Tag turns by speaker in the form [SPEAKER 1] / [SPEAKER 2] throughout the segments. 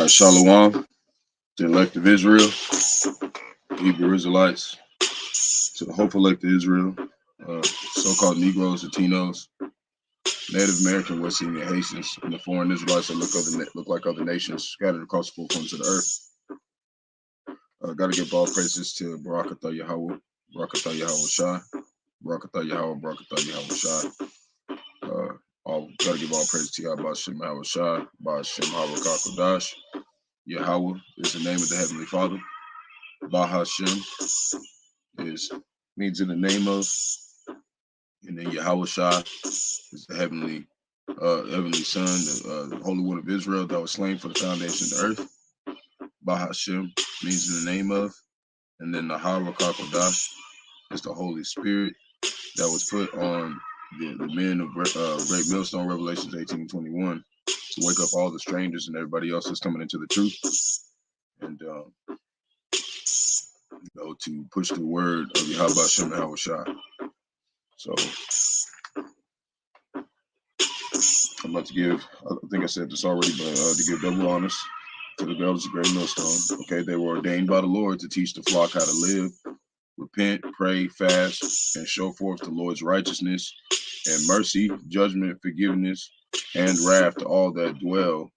[SPEAKER 1] Shalom, the elect of Israel, Hebrew Israelites, to the hopeful elect of Israel, so-called Negroes, Latinos, Native American, West Indian, Haitians, and the foreign Israelites that look like other nations scattered across the four corners of the earth. Got to give all praises to Barak, Yahawah, Barak, Yahawashi, Barak, Yahawah, Barak, Yahawashi. Got to give all praise to Bahasham, Yahawashi, Bahasham, Qadash. Yahawah is the name of the Heavenly Father. Bahasham means in the name of, and then Yahawashi is the heavenly Son, the Holy One of Israel that was slain for the foundation of the earth. Bahasham means in the name of, and then the Qadash is the Holy Spirit that was put on the men of Great Millstone, Revelations 18:21, to wake up all the strangers and everybody else that's coming into the truth, and to push the word of Yahawashi, Yahawashi. So I'm about to give, I think I said this already, but to give double honors to the elders of Great Millstone. Okay, they were ordained by the Lord to teach the flock how to live, repent, pray, fast, and show forth the Lord's righteousness and mercy, judgment, forgiveness, and wrath to all that dwell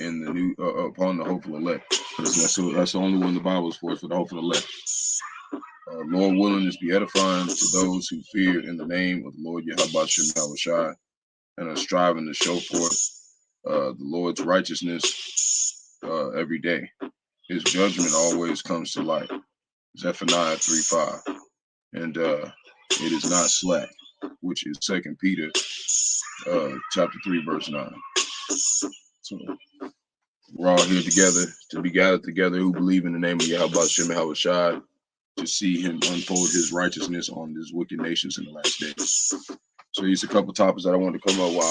[SPEAKER 1] in the new upon the hopeful elect. That's the only one the Bible is for the hopeful elect. Lord willing, is be edifying to those who fear in the name of the Lord Yahawashi, Yahawashi, and are striving to show forth the Lord's righteousness every day. His judgment always comes to light. Zephaniah 3:5, and it is not slack, which is 2 Peter chapter 3 verse 9. So we're all here together to be gathered together who believe in the name of Yahawashi, Yahawashi, to see him unfold his righteousness on these wicked nations in the last days. So these are a couple topics that I wanted to come up while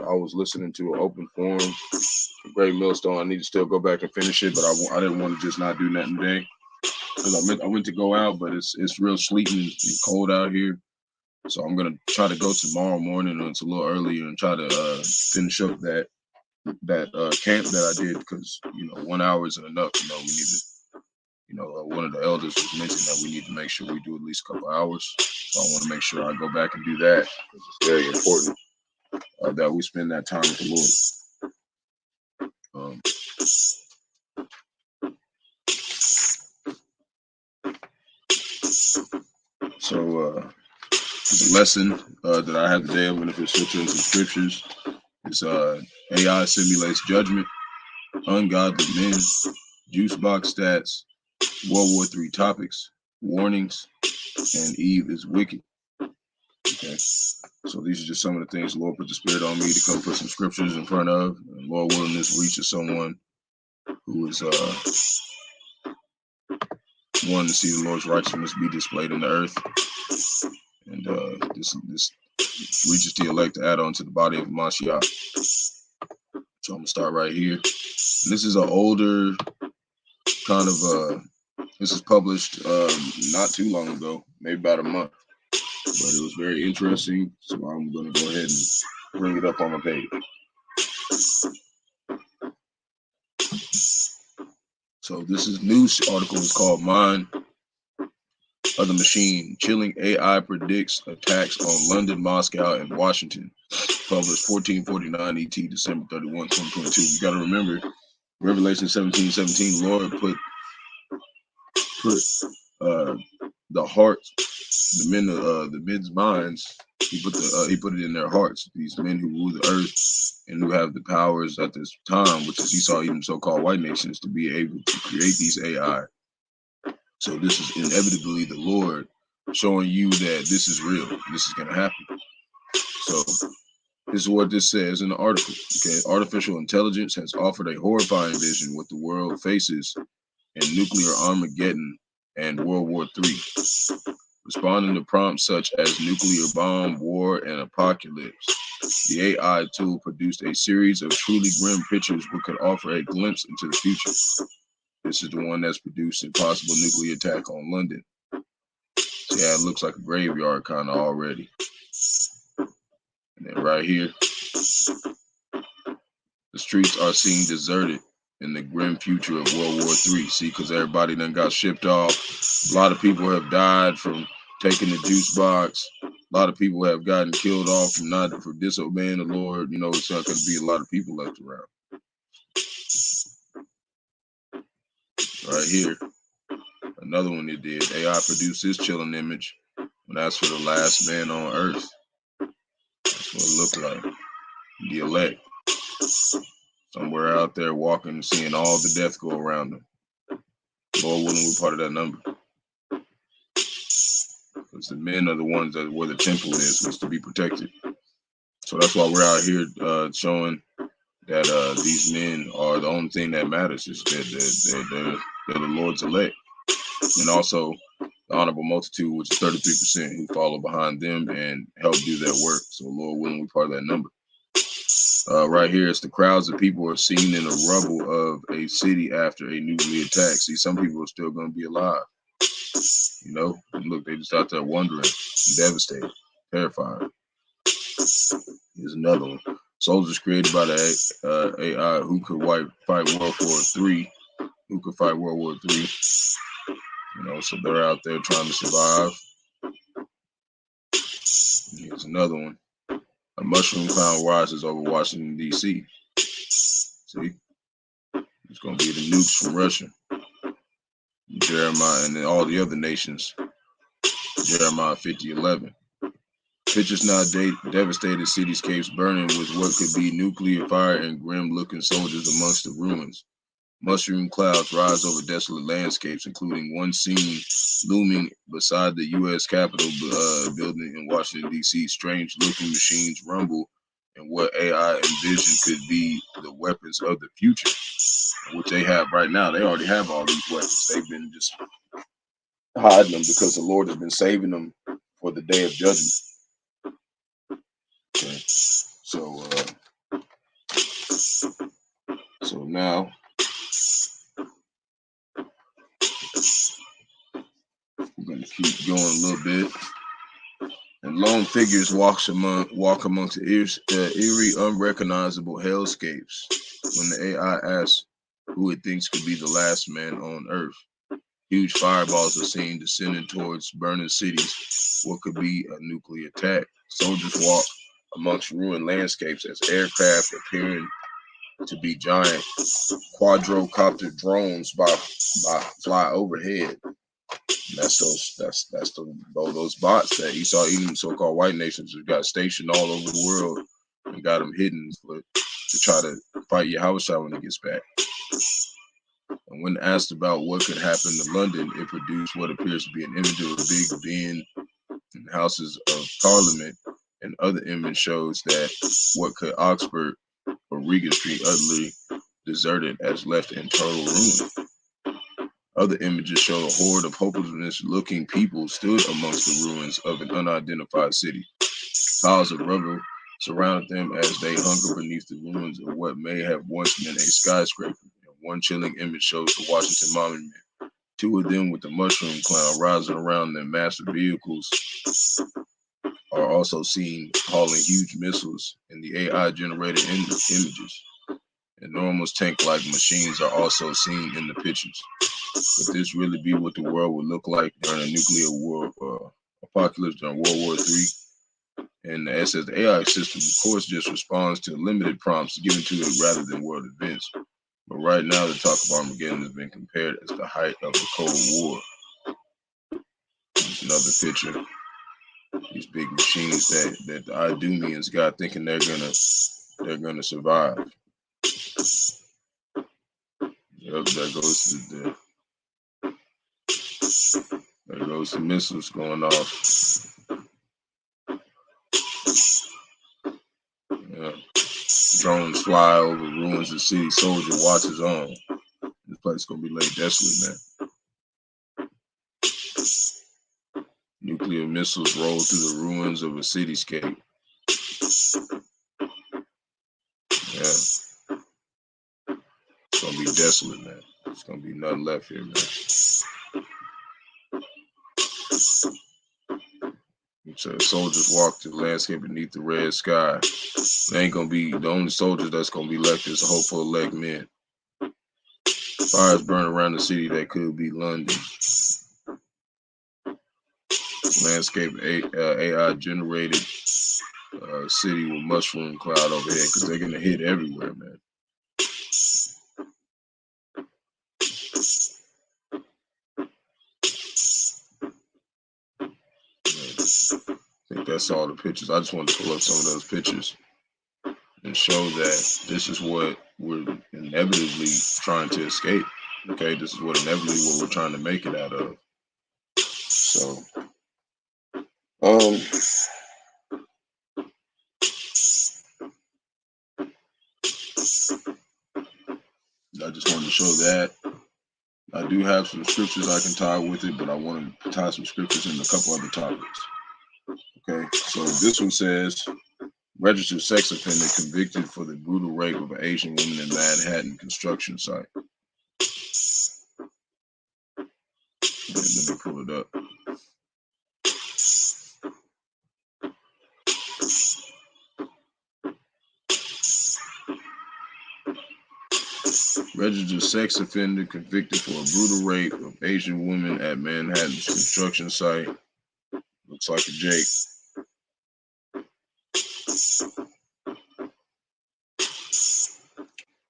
[SPEAKER 1] I was listening to an open forum for Great Millstone. I need to still go back and finish it, but I didn't want to just not do nothing today, because I went to go out, but it's real sleeting and cold out here. So I'm gonna try to go tomorrow morning, or it's a little earlier, and try to finish up that camp that I did, because 1 hour isn't enough. We need to. One of the elders was mentioning that we need to make sure we do at least a couple hours. So I want to make sure I go back and do that, because it's very important that we spend that time with the Lord. So the lesson that I have today, I'm going to switch into scriptures. It's AI simulates judgment, ungodly men, juice box stats, World War III topics, warnings, and Eve is wicked. Okay, so these are just some of the things the Lord put the Spirit on me to come put some scriptures in front of. And Lord willing, this reaches someone who is wanting to see the Lord's righteousness be displayed in the earth. And this reaches the elect to add on to the body of Mashiach. So I'm going to start right here. And this is an older kind of, this is published not too long ago, maybe about a month. But it was very interesting, so I'm going to go ahead and bring it up on my page. So this is news article. It's called Mind of the Machine. Chilling AI predicts attacks on London, Moscow, and Washington. Published 1449 ET, December 31, 2022. You got to remember, Revelation 17:17, Lord put the hearts, the men's minds. He put it in their hearts. These men who rule the earth and who have the powers at this time, which is he saw even so-called white nations, to be able to create these AI. So this is inevitably the Lord showing you that this is real. This is going to happen. So this is what this says in the article. Okay, artificial intelligence has offered a horrifying vision what the world faces in nuclear Armageddon and World War III. Responding to prompts such as nuclear bomb, war, and apocalypse, the AI tool produced a series of truly grim pictures which could offer a glimpse into the future. This is the one that's produced a possible nuclear attack on London. So yeah, it looks like a graveyard kind of already. And then right here, The streets are seen deserted in the grim future of World War III. See, because everybody done got shipped off. A lot of people have died from taking the juice box. A lot of people have gotten killed off for disobeying the Lord. You know, it's not going to be a lot of people left around. Right here, another one they did. AI produced this chilling image when that's for the last man on earth. That's what it looked like. The elect. Somewhere out there walking, seeing all the death go around them. Lord willing, we're part of that number. Because the men are the ones that where the temple is to be protected. So that's why we're out here showing that these men are the only thing that matters. Is that they're the Lord's elect. And also the honorable multitude, which is 33%, who follow behind them and help do their work. So Lord willing, we're part of that number. Right here, it's the crowds of people are seen in the rubble of a city after a nuclear attack. See, some people are still going to be alive. You know, and look, they just out there wondering, devastated, terrified. Here's another one. Soldiers created by the AI who could fight World War III. Who could fight World War III? You know, so they're out there trying to survive. Here's another one. A mushroom cloud rises over Washington, D.C. See? It's going to be the nukes from Russia. Jeremiah and then all the other nations. Jeremiah 50:11. Pictures now devastated cityscapes burning with what could be nuclear fire and grim-looking soldiers amongst the ruins. Mushroom clouds rise over desolate landscapes, including one seen looming beside the U.S. Capitol building in Washington, D.C. Strange-looking machines rumble, and what AI envisioned could be the weapons of the future, which they have right now. They already have all these weapons. They've been just hiding them because the Lord has been saving them for the day of judgment. Okay, so now we're going to keep going a little bit. And lone figures walk amongst eerie, unrecognizable hellscapes when the AI asks who it thinks could be the last man on Earth. Huge fireballs are seen descending towards burning cities, what could be a nuclear attack. Soldiers walk amongst ruined landscapes as aircraft appearing to be giant quadrocopter drones fly overhead. And that's those bots that Esau Edom, so-called white nations, have got stationed all over the world and got them hidden to try to fight Yahawashi when he gets back. And when asked about what could happen to London, it produced what appears to be an image of a Big Ben and Houses of Parliament, and other image shows that what could Oxford or Regent Street utterly deserted as left in total ruin. Other images show a horde of hopelessness-looking people stood amongst the ruins of an unidentified city. Piles of rubble surrounded them as they hungered beneath the ruins of what may have once been a skyscraper. And one chilling image shows the Washington Monument. Two of them with the mushroom cloud rising around their massive vehicles are also seen hauling huge missiles in the AI-generated images. Enormous tank-like machines are also seen in the pictures. Could this really be what the world would look like during a nuclear war apocalypse during World War III? And it says the AI system, of course, just responds to limited prompts given to it rather than world events. But right now, the talk of Armageddon has been compared as the height of the Cold War. There's another picture. These big machines that the Idumeans got thinking they're gonna survive. Yep, there goes the missiles going off. Yeah. Drones fly over ruins of city. Soldier watches on. This place is gonna be laid desolate, man. Nuclear missiles roll through the ruins of a cityscape. Yeah. It's gonna be desolate, man. There's gonna be nothing left here, man. Let me So soldiers walk the landscape beneath the red sky. They ain't gonna be the only soldiers that's gonna be left is a hopeful elect men. Fires burn around the city that could be London. Landscape AI generated city with mushroom cloud overhead because they're gonna hit everywhere, man. I think that's all the pictures. I just want to pull up some of those pictures and show that this is what we're inevitably trying to escape. Okay, this is what inevitably what we're trying to make it out of. So, I just wanted to show that. I do have some scriptures I can tie with it, but I want to tie some scriptures in a couple other topics. Okay, so this one says, registered sex offender convicted for the brutal rape of an Asian woman in Manhattan construction site. Let me pull it up. Registered sex offender convicted for a brutal rape of Asian woman at Manhattan's construction site. Looks like a Jake.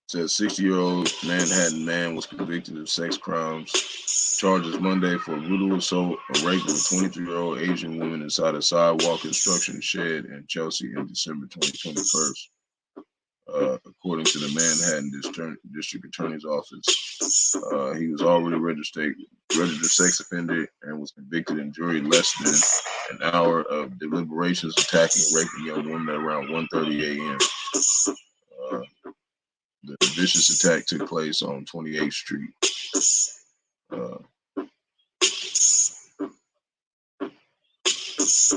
[SPEAKER 1] Says 60-year-old Manhattan man was convicted of sex crimes. Charges Monday for brutal assault or rape of a 23-year-old Asian woman inside a sidewalk construction shed in Chelsea in December 2021. According to the Manhattan District Attorney's Office, he was already registered sex offender and was convicted and jury less than an hour of deliberations, attacking and raping young women at around 1:30 a.m. The vicious attack took place on 28th Street.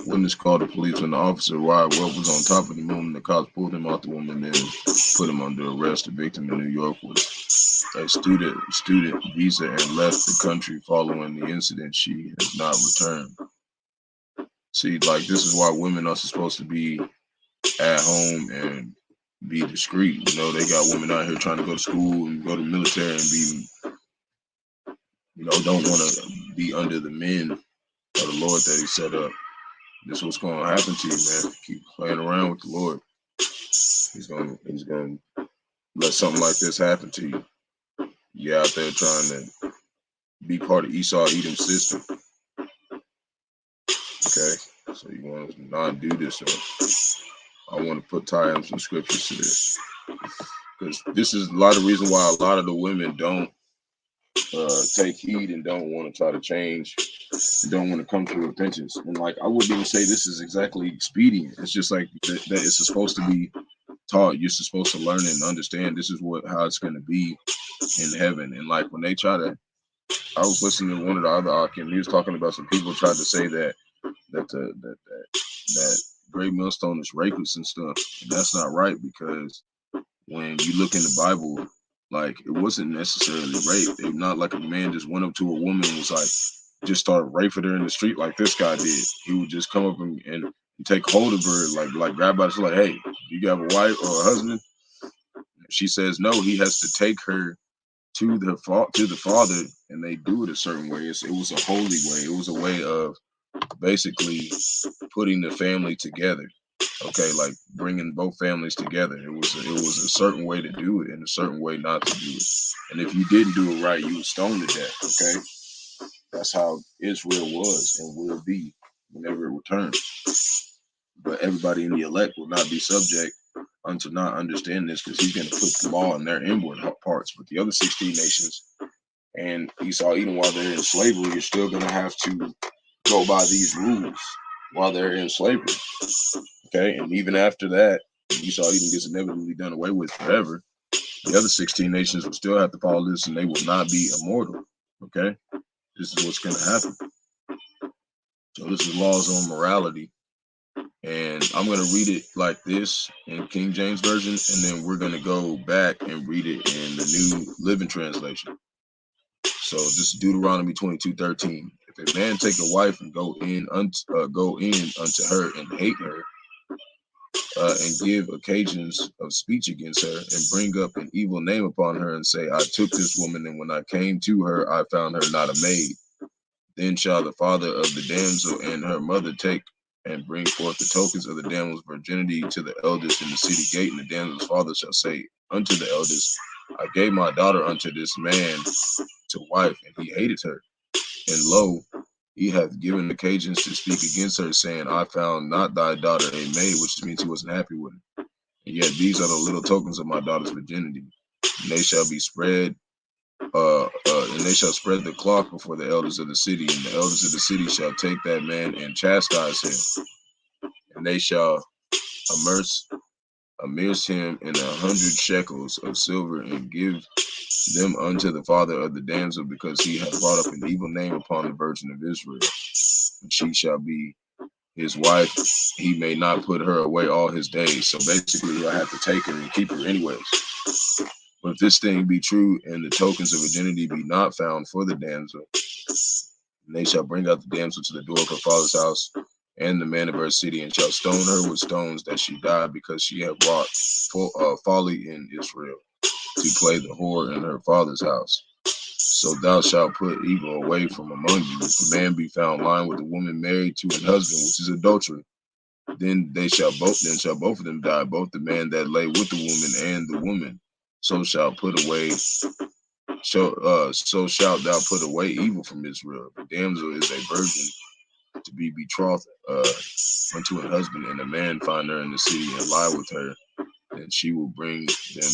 [SPEAKER 1] Witness called the police when the officer arrived. What was on top of the woman? The cops pulled him off the woman and put him under arrest. The victim in New York was a student visa and left the country following the incident. She has not returned. See, like, this is why women are supposed to be at home and be discreet. You know, they got women out here trying to go to school and go to the military and be, you know, don't want to be under the men of the Lord that he set up. This is what's going to happen to you, man. Keep playing around with the Lord. He's going to let something like this happen to you. You're out there trying to be part of Esau Edom's system. Okay, so you want to not do this. So I want to tie in some scriptures to this, because this is a lot of reason why a lot of the women don't take heed and don't want to try to change and don't want to come to repentance. And like, I wouldn't even say this is exactly expedient. It's just like that it's supposed to be taught. You're supposed to learn and understand this is how it's going to be in heaven. And like when they try to, I was listening to one of the other Akim, he was talking about some people tried to say that Great Millstone is rapists and stuff, and that's not right, because when you look in the Bible, like, it wasn't necessarily rape. It not like a man just went up to a woman and was like, just started raping her in the street like this guy did. He would just come up and take hold of her, like grab her. She's like, hey, you have a wife or a husband? She says no. He has to take her to the father, and they do it a certain way. It was a holy way. It was a way of basically putting the family together. Okay, like bringing both families together. It was a certain way to do it and a certain way not to do it. And if you didn't do it right, you would stone to death. Okay, that's how Israel was and will be whenever it returns. But everybody in the elect will not be subject unto not understand this, because he's going to put the law in their inward parts. But the other 16 nations and Esau, even while they're in slavery, you're still going to have to go by these rules while they're in slavery. Okay, and even after that, Esau even gets inevitably done away with forever. The other 16 nations will still have to follow this, and they will not be immortal. Okay, this is what's going to happen. So this is laws on morality, and I'm going to read it like this in King James Version, and then we're going to go back and read it in the New Living Translation. So this is Deuteronomy 22:13. If a man take a wife and go in unto her and hate her, and give occasions of speech against her, and bring up an evil name upon her, and say, I took this woman, and when I came to her, I found her not a maid. Then shall the father of the damsel and her mother take and bring forth the tokens of the damsel's virginity to the elders in the city gate, and the damsel's father shall say unto the elders, I gave my daughter unto this man to wife, and he hated her. And lo, he hath given occasions to speak against her, saying, I found not thy daughter a maid, which means he wasn't happy with her. And yet these are the little tokens of my daughter's virginity. And they shall be spread, and they shall spread the cloth before the elders of the city, and the elders of the city shall take that man and chastise him. And they shall immerse him in 100 shekels of silver, and give them unto the father of the damsel, because he hath brought up an evil name upon the virgin of Israel. And she shall be his wife, he may not put her away all his days. So basically, he'll have to take her and keep her anyways. But if this thing be true, and the tokens of virginity be not found for the damsel, and they shall bring out the damsel to the door of her father's house, and the man of her city, and shall stone her with stones, that she die, because she hath wrought folly in Israel, to play the whore in her father's house. So thou shalt put evil away from among you. If a man be found lying with a woman married to an husband, which is adultery, then shall both of them die, both the man that lay with the woman and the woman. So shalt thou put away evil from Israel. The damsel is a virgin to be betrothed unto a husband, and a man find her in the city and lie with her, and she will bring them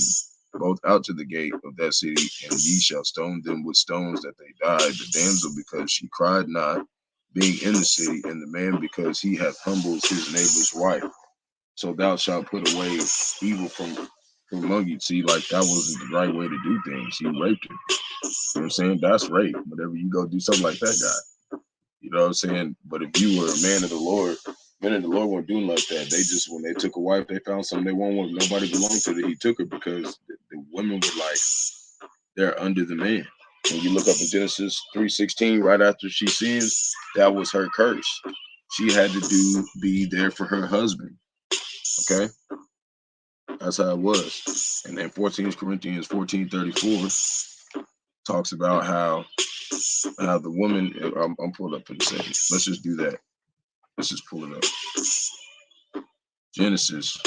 [SPEAKER 1] both out to the gate of that city, and ye shall stone them with stones, that they die, the damsel because she cried not, being in the city, and the man because he hath humbled his neighbor's wife. So thou shalt put away evil from among you. See, like, that wasn't the right way to do things. He raped her. You know what I'm saying? That's rape. Whenever you go do something like that guy. You know what I'm saying? But if you were a man of the Lord, men of the Lord weren't doing like that. They just, when they took a wife, they found something they wanted. Nobody belonged to it. He took her because the women were like, they're under the man. When you look up in Genesis 3:16, right after she sins, that was her curse. She had to be there for her husband. Okay? That's how it was. And then 14 Corinthians 14:34 talks about how the woman, I'm pulled up in a second. Let's just do that. Let's just pull it up. Genesis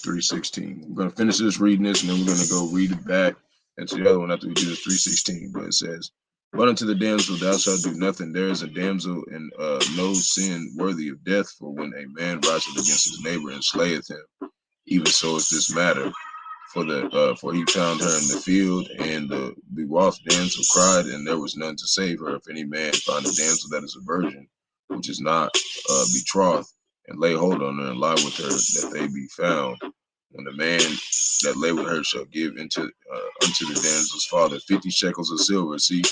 [SPEAKER 1] 3:16. We're going to finish this reading this, and then we're going to go read it back into the other one after we do this 3:16. But it says, but unto the damsel thou shalt do nothing. There is a damsel in no sin worthy of death, for when a man riseth against his neighbor and slayeth him, even so is this matter. For he found her in the field, and the betrothed damsel cried, and there was none to save her. If any man find a damsel that is a virgin, which is not betrothed, and lay hold on her and lie with her, that they be found, when the man that lay with her shall give unto the damsel's father 50 shekels of silver. See,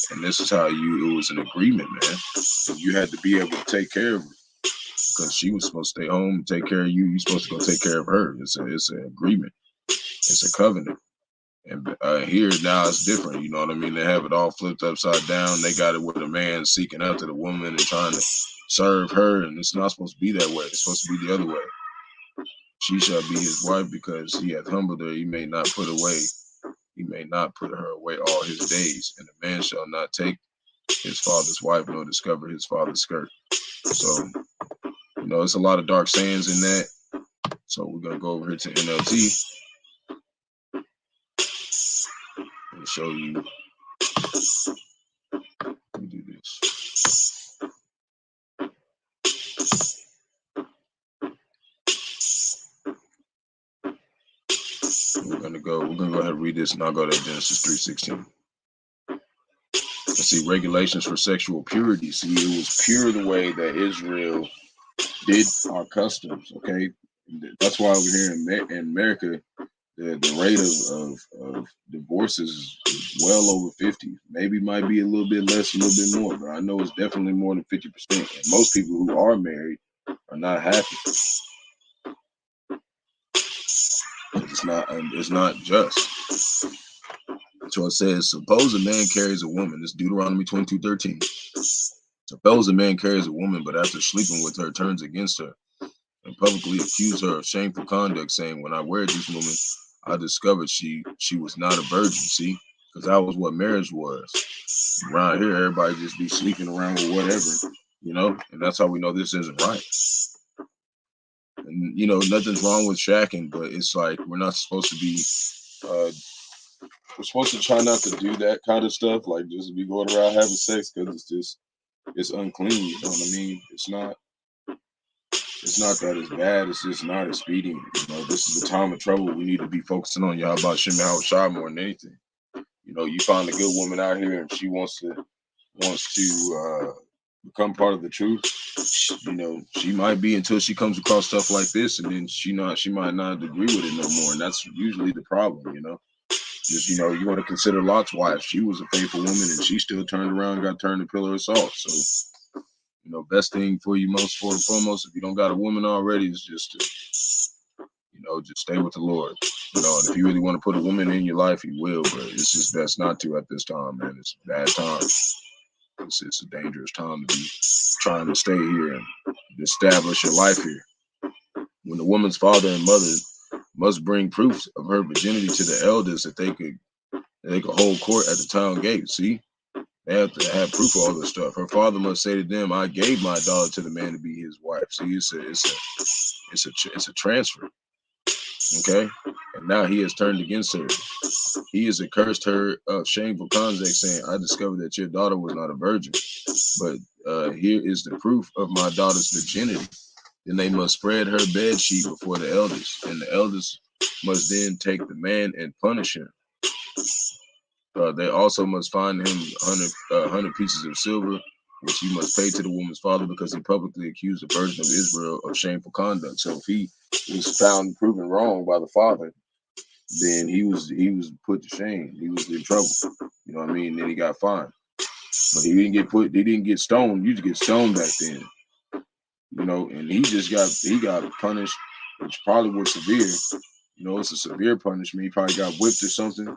[SPEAKER 1] and this is how it was an agreement, man. And you had to be able to take care of her, because she was supposed to stay home and take care of you. You're supposed to go take care of her. It's an agreement. It's a covenant. And here now it's different. You know what I mean? They have it all flipped upside down. They got it with a man seeking after the woman and trying to serve her, and it's not supposed to be that way. It's supposed to be the other way. She shall be his wife because he hath humbled her. He may not put her away all his days, and the man shall not take his father's wife nor discover his father's skirt. So, it's a lot of dark sayings in that. So we're gonna go over here to NLT and show you. Let me do this. We're gonna go ahead and read this, and I'll go to Genesis 3:16. Let's see, regulations for sexual purity. See, it was pure the way that Israel did our customs. Okay, that's why over here in America, the rate of divorces is well over 50. Maybe might be a little bit less, a little bit more, but I know it's definitely more than 50%. And most people who are married are not happy. It's not just. So it says, suppose a man carries a woman. This is Deuteronomy 22:13. Suppose a man carries a woman, but after sleeping with her, turns against her and publicly accuse her of shameful conduct, saying, when I wear this woman, I discovered she was not a virgin. See, because that was what marriage was. Around here, everybody just be sleeping around with whatever, you know, and that's how we know this isn't right. And, you know, nothing's wrong with shacking, but it's like we're not supposed to be, we're supposed to try not to do that kind of stuff, like just be going around having sex, because it's unclean, you know what I mean? It's not that it's bad, it's just not expedient. You know, this is a time of trouble. We need to be focusing on Yahawashi and Yahawashi more than anything. You know, you find a good woman out here and she wants to become part of the truth. You know, she might be until she comes across stuff like this, and then she might not agree with it no more. And that's usually the problem, you know. Just, you know, you want to consider Lot's wife. She was a faithful woman and she still turned around and got turned to pillar of salt. So, you know, best thing for you most for and foremost, if you don't got a woman already, is just to, you know, just stay with the Lord. You know, and if you really want to put a woman in your life, you will, but it's just best not to at this time, man. It's a bad time. It's a dangerous time to be trying to stay here and establish your life here. When the woman's father and mother must bring proofs of her virginity to the elders that they could hold court at the town gate. See, they have to have proof of all this stuff. Her father must say to them, "I gave my daughter to the man to be his wife." See, it's a transfer. Okay, and now he has turned against her. He has accursed her of shameful conduct, saying, "I discovered that your daughter was not a virgin." But here is the proof of my daughter's virginity. Then they must spread her bed sheet before the elders, and the elders must then take the man and punish him. They also must find him 100 pieces of silver, which he must pay to the woman's father, because he publicly accused the virgin of Israel of shameful conduct. So if he was found proven wrong by the father, then he was put to shame. He was in trouble. You know what I mean? Then he got fined. But he didn't get stoned. You used to get stoned back then. You know, and he got punished, which probably was severe. You know, it's a severe punishment. He probably got whipped or something,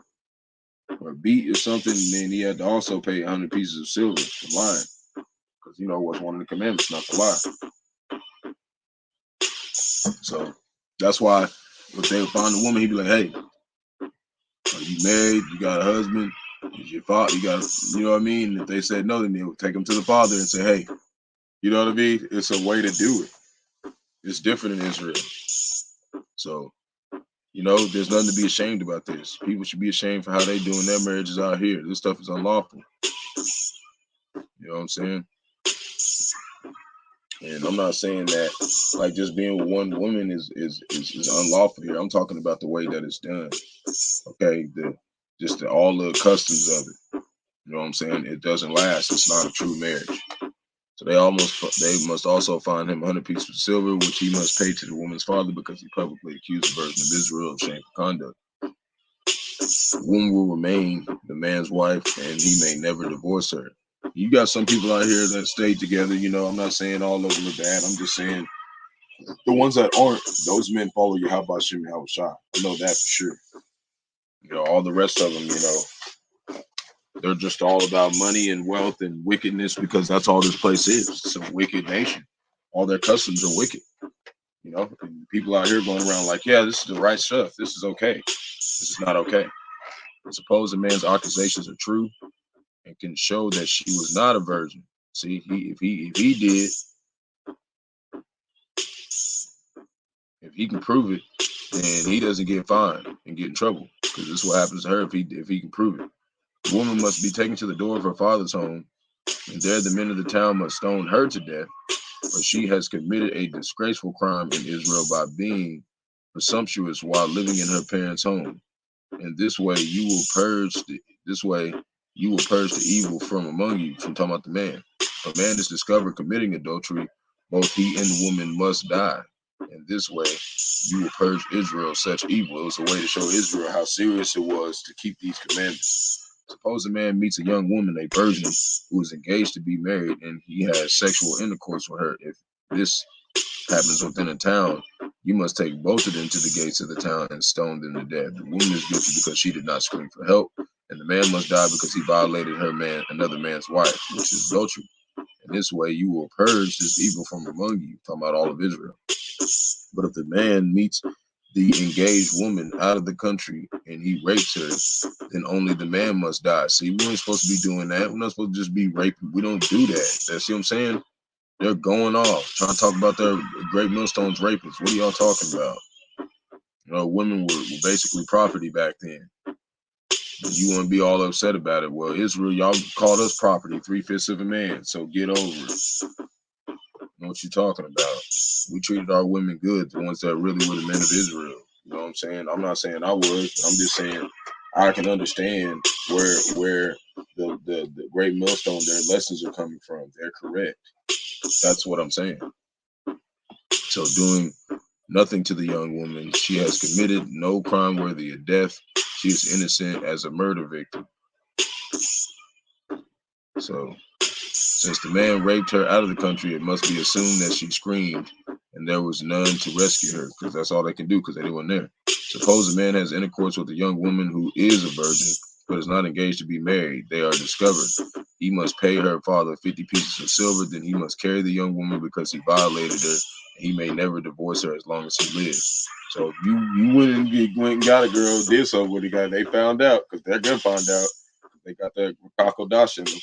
[SPEAKER 1] or beat or something, and then he had to also pay 100 pieces of silver for lying, because, you know, it was one of the commandments not to lie. So that's why if they find a woman, he'd be like, "Hey, are you married? You got a husband? Is your father? You got, you know what I mean?" If they said no, then they would take him to the father and say, "Hey, you know what I mean?" It's a way to do it. It's different in Israel. So, you know, there's nothing to be ashamed about this. People should be ashamed for how they doing their marriages out here. This stuff is unlawful. You know what I'm saying? And I'm not saying that like just being with one woman is unlawful here. I'm talking about the way that it's done. Okay, all the customs of it. You know what I'm saying? It doesn't last. It's not a true marriage. So they must also find him 100 pieces of silver, which he must pay to the woman's father, because he publicly accused the virgin of Israel of shameful conduct. The woman will remain the man's wife, and he may never divorce her. You got some people out here that stay together. You know, I'm not saying all of them are bad. I'm just saying the ones that aren't, those men follow Yahawashi and Yahawashi. I know that for sure. You know, all the rest of them, you know, they're just all about money and wealth and wickedness, because that's all this place is. It's a wicked nation. All their customs are wicked. You know, and people out here going around like, yeah, this is the right stuff. This is okay. This is not okay. And suppose a man's accusations are true and can show that she was not a virgin. See, if he can prove it, then he doesn't get fined and get in trouble, because this is what happens to her if he can prove it. The woman must be taken to the door of her father's home, and there the men of the town must stone her to death, for she has committed a disgraceful crime in Israel by being presumptuous while living in her parents' home. And this way you will purge the evil from among you. From talking about the man. If a man is discovered committing adultery, both he and the woman must die. And this way you will purge Israel such evil. It was a way to show Israel how serious it was to keep these commandments. Suppose a man meets a young woman, a virgin, who is engaged to be married, and he has sexual intercourse with her. If this happens within a town, you must take both of them to the gates of the town and stone them to death. The woman is guilty because she did not scream for help, and the man must die because he violated another man's wife, which is adultery. In this way, you will purge this evil from among you. Talking about all of Israel. But if the man meets the engaged woman out of the country and he rapes her, then only the man must die. See, we ain't supposed to be doing that. We're not supposed to just be raping. We don't do that. See what I'm saying? They're going off, trying to talk about their great millstones rapists. What are y'all talking about? You know, women were basically property back then. You want to be all upset about it. Well, Israel, y'all called us property, 3/5 of a man, so get over it. You know what you're talking about. We treated our women good, the ones that really were the men of Israel. You know what I'm saying? I'm not saying I would. I'm just saying I can understand where the great millstone, their lessons are coming from. They're correct. That's what I'm saying. So doing nothing to the young woman, she has committed no crime worthy of death. She is innocent as a murder victim. So since the man raped her out of the country, it must be assumed that she screamed and there was none to rescue her, because that's all they can do, because they weren't there. Suppose a man has intercourse with a young woman who is a virgin but is not engaged to be married. They are discovered. He must pay her father 50 pieces of silver. Then he must carry the young woman because he violated her. He may never divorce her as long as he lives. So if you went and got a girl, did something with the guy, they found out, because they're gonna find out. They got that Qadash in them,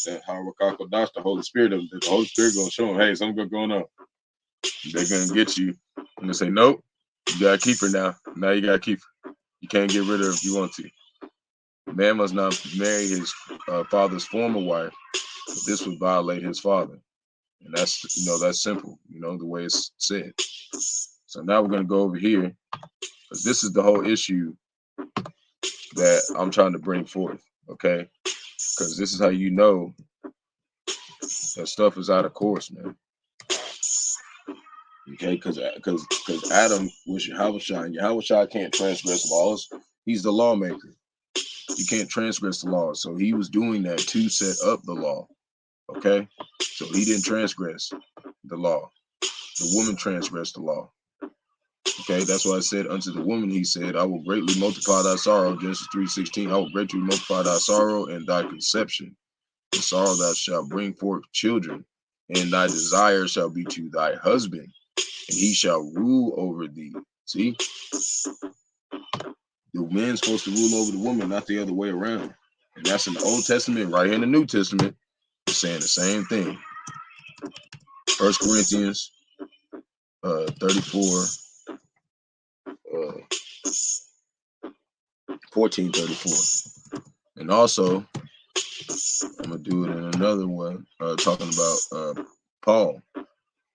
[SPEAKER 1] that Qadash, the Holy Spirit. The Holy Spirit gonna show them, hey, something going on. They're gonna get you, and they say, nope, you gotta keep her now. Now you gotta keep her. You can't get rid of her if you want to. The man must not marry his father's former wife, but this would violate his father. And that's, that's simple, the way it's said. So now we're going to go over here, because this is the whole issue that I'm trying to bring forth, okay? Because this is how you know that stuff is out of course, man. Okay, because Adam was Yahawashi, and Yahawashi can't transgress laws. He's the lawmaker. You can't transgress the law. So he was doing that to set up the law. Okay? So he didn't transgress the law. The woman transgressed the law. Okay, that's why I said unto the woman, he said, I will greatly multiply thy sorrow. Genesis 3:16, I will greatly multiply thy sorrow and thy conception. In sorrow thou shalt bring forth children, and thy desire shall be to thy husband, and he shall rule over thee. See? The man's supposed to rule over the woman, not the other way around. And that's in the Old Testament. Right here in the New Testament, it's saying the same thing. 1 Corinthians 34, 14:34. And also, I'm going to do it in another one, talking about Paul.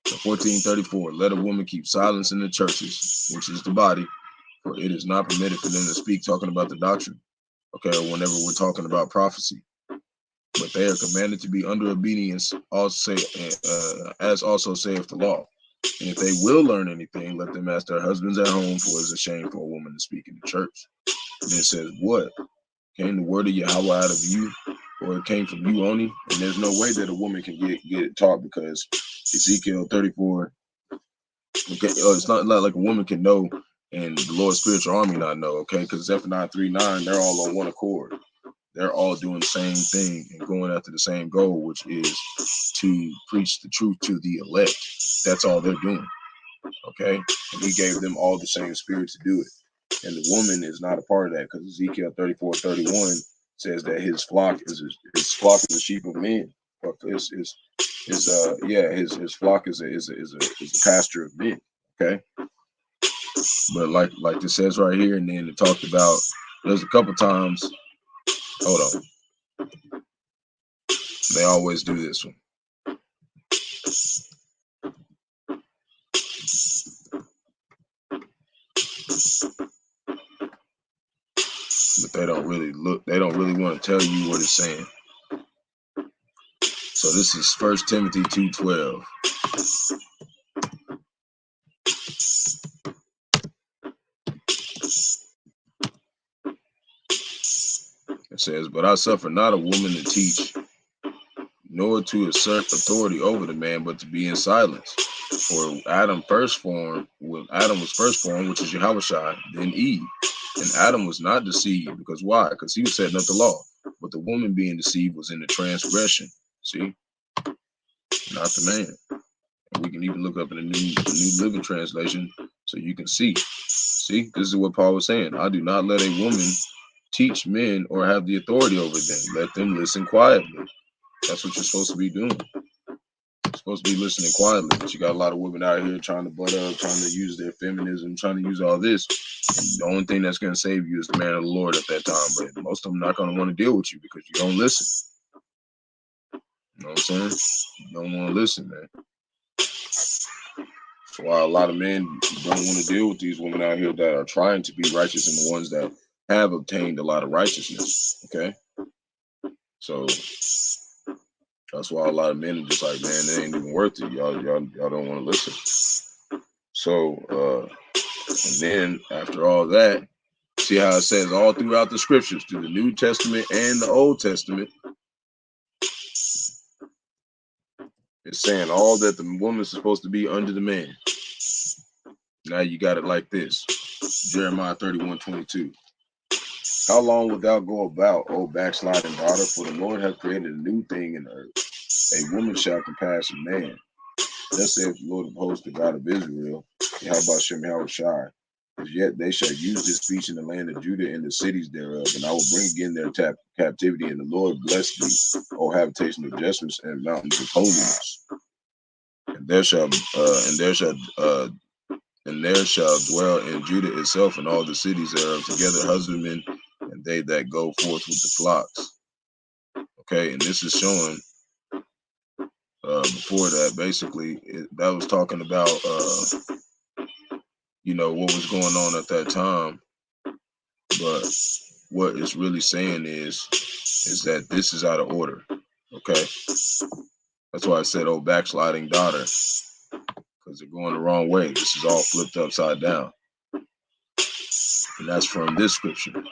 [SPEAKER 1] So 14:34, let a woman keep silence in the churches, which is the body, for it is not permitted for them to speak, talking about the doctrine. Okay, or whenever we're talking about prophecy. But they are commanded to be under obedience, also, as also saith the law. And if they will learn anything, let them ask their husbands at home, for it is a shame for a woman to speak in the church. And it says, what? Came the word of Yahawah out of you, or it came from you only? And there's no way that a woman can get it taught, because Ezekiel 34, okay, it's not like a woman can know and the Lord's spiritual army not know, okay? Because Zephaniah 3:9, they're all on one accord. They're all doing the same thing and going after the same goal, which is to preach the truth to the elect. That's all they're doing, okay? And he gave them all the same spirit to do it. And the woman is not a part of that, because Ezekiel 34:31 says that his flock is a sheep of men. Or his flock is a pasture of men, okay? But like this says right here, and then it talked about, there's a couple times. Hold on. They always do this one. But they don't really want to tell you what it's saying. So this is 1 Timothy 2:12. It says, but I suffer not a woman to teach, nor to assert authority over the man, but to be in silence. For Adam first formed, when Adam was first formed, which is Yahawashi, then Eve. And Adam was not deceived, because why? Because he was setting up the law. But the woman being deceived was in the transgression. See? Not the man. And we can even look up in the New Living Translation so you can see. See, this is what Paul was saying. I do not let a woman teach men or have the authority over them. Let them listen quietly. That's what you're supposed to be doing. You're supposed to be listening quietly. But you got a lot of women out here trying to butt up, trying to use their feminism, trying to use all this. And the only thing that's going to save you is the man of the Lord at that time. But most of them not going to want to deal with you because you don't listen. You know what I'm saying? You don't want to listen, man. That's why a lot of men don't want to deal with these women out here that are trying to be righteous and the ones that have obtained a lot of righteousness. Okay? So that's why a lot of men are just like, man, it ain't even worth it. Y'all don't want to listen. So, and then after all that, see how it says all throughout the scriptures, through the New Testament and the Old Testament, it's saying all that the woman is supposed to be under the man. Now you got it like this. Jeremiah 31:22. How long wilt thou go about, O backsliding daughter? For the Lord hath created a new thing in the earth. A woman shall compass a man. Thus saith the Lord of hosts, the God of Israel, Bahasham, Yahawashi. As yet they shall use this speech in the land of Judah and the cities thereof, and I will bring again their captivity, and the Lord bless thee, O habitation of justice and mountains of holiness. And there shall dwell in Judah itself and all the cities thereof together husbandmen and they that go forth with the flocks. Okay, and this is showing before that, basically, that was talking about you know, what was going on at that time. But what it's really saying is that this is out of order. Okay, that's why I said, oh, backsliding daughter, because they're going the wrong way. This is all flipped upside down. And that's from this scripture.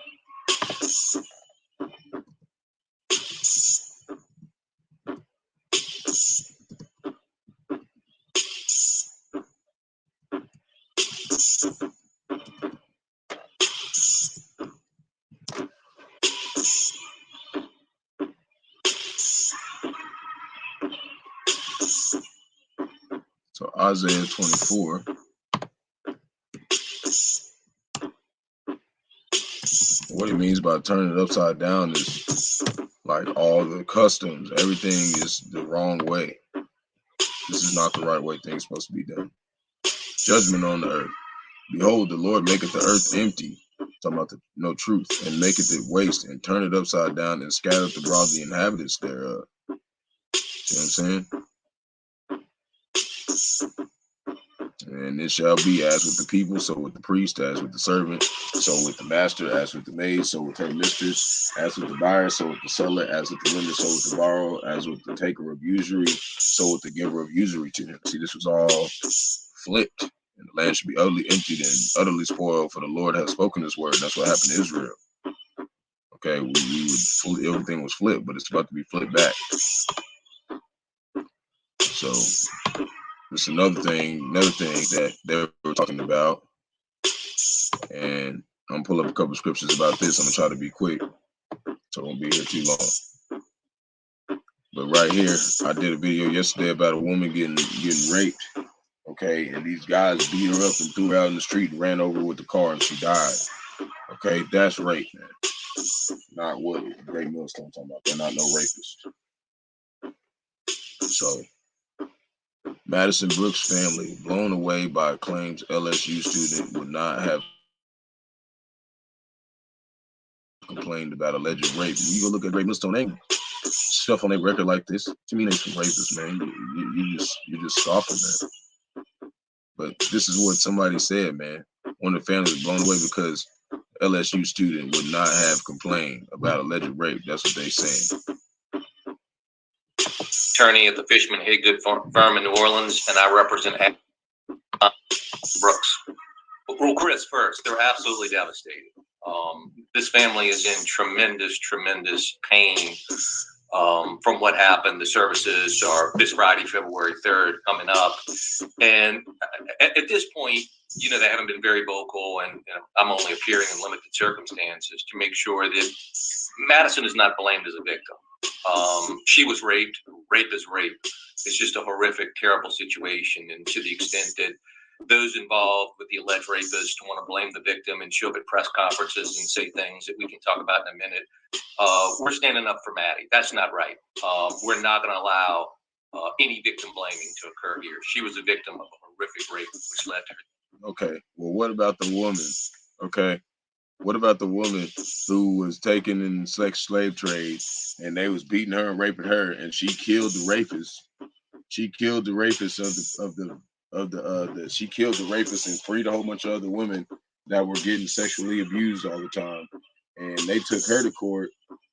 [SPEAKER 1] So Isaiah 24. What he means by turning it upside down is like all the customs, everything is the wrong way. This is not the right way things supposed to be done. Judgment on the earth. Behold, the Lord maketh the earth empty. Talking about no truth, and maketh it waste, and turn it upside down, and scattereth abroad the inhabitants thereof. See what I'm saying? And it shall be as with the people, so with the priest, as with the servant, so with the master, as with the maid, so with her mistress, as with the buyer, so with the seller, as with the lender, so with the borrower, as with the taker of usury, so with the giver of usury to him. See, this was all flipped, and the land should be utterly emptied and utterly spoiled, for the Lord has spoken this word. That's what happened to Israel. Okay, everything was flipped, but it's about to be flipped back. So it's another thing that they were talking about, and I'm gonna pull up a couple of scriptures about this. I'm gonna try to be quick, so I won't be here too long. But right here, I did a video yesterday about a woman getting raped. Okay, and these guys beat her up and threw her out in the street and ran over with the car, and she died. Okay, that's rape, man. Not what Great Millstone talking about. They're not no rapists. So, Madison Brooks' family blown away by claims LSU student would not have complained about alleged rape. You go look at Great Millstone, ain't stuff on their record like this. To me, they some rapists, man. You just scoffing, man. But this is what somebody said, man. One of the families was blown away because LSU student would not have complained about alleged rape. That's what they saying.
[SPEAKER 2] Attorney at the Fishman Haygood firm in New Orleans, and I represent Brooks. Well, Chris, first, they're absolutely devastated. This family is in tremendous pain. from what happened. The services are this Friday, February 3rd, coming up. And at this point, you know, they haven't been very vocal, and I'm only appearing in limited circumstances to make sure that Madison is not blamed as a victim. She was raped. Rape is rape. It's just a horrific, terrible situation. And to the extent that those involved with the alleged rapist want to blame the victim and show up at press conferences and say things that we can talk about in a minute, we're standing up for Maddie. That's not right. We're not going to allow any victim blaming to occur here. She was a victim of a horrific rape, which led to her.
[SPEAKER 1] Okay. Well, what about the woman? Okay. What about the woman who was taken in sex slave trade, and they was beating her and raping her, and she killed the rapist? She killed the rapist she killed the rapist and freed a whole bunch of other women that were getting sexually abused all the time. And they took her to court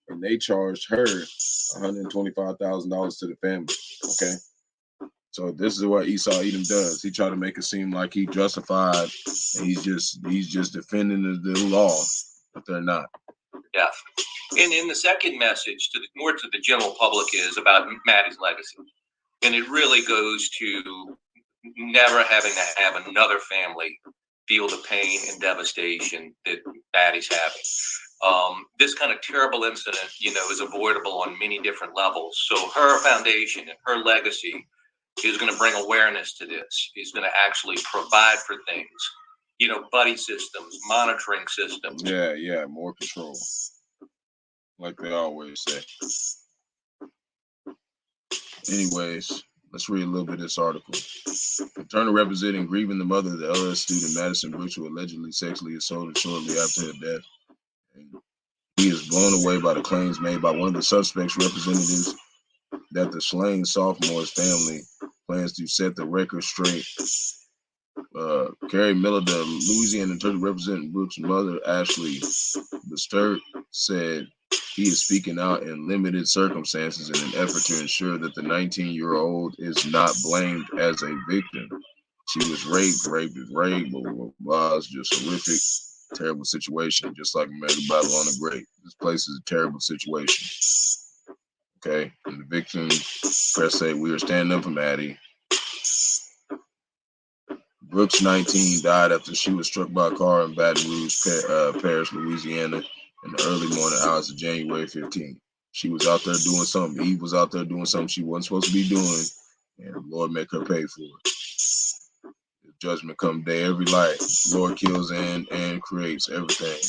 [SPEAKER 1] and they charged her $125,000 to the family. Okay. So this is what Esau Edom does. He tried to make it seem like he justified, and he's just defending the law, but they're not.
[SPEAKER 2] Yeah. And in the second message more to the general public is about Maddie's legacy. And it really goes to never having to have another family feel the pain and devastation that Maddie's having. This kind of terrible incident, you know, is avoidable on many different levels. So her foundation and her legacy is going to bring awareness to this. He's going to actually provide for things, you know, buddy systems, monitoring systems.
[SPEAKER 1] Yeah, more control, like they always say. Anyways, let's read a little bit of this article. Attorney representing grieving the mother of the LS student Madison Brooks, who allegedly sexually assaulted shortly after her death. And he is blown away by the claims made by one of the suspects' representatives that the slain sophomore's family plans to set the record straight. Carrie Miller, the Louisiana attorney representing Brooks' mother, Ashley Bestert, said he is speaking out in limited circumstances in an effort to ensure that the 19-year-old is not blamed as a victim. She was raped is rape, blah, blah, blah. It's just horrific, terrible situation, just like Mega Babylon the Great. This place is a terrible situation. Okay, and the victim press say, we are standing up for Maddie. Brooks, 19, died after she was struck by a car in Baton Rouge, Paris, Louisiana, in the early morning hours of January 15th. She was out there doing something. Eve was out there doing something she wasn't supposed to be doing, and the Lord make her pay for it. The judgment come day every light. The Lord kills and creates everything.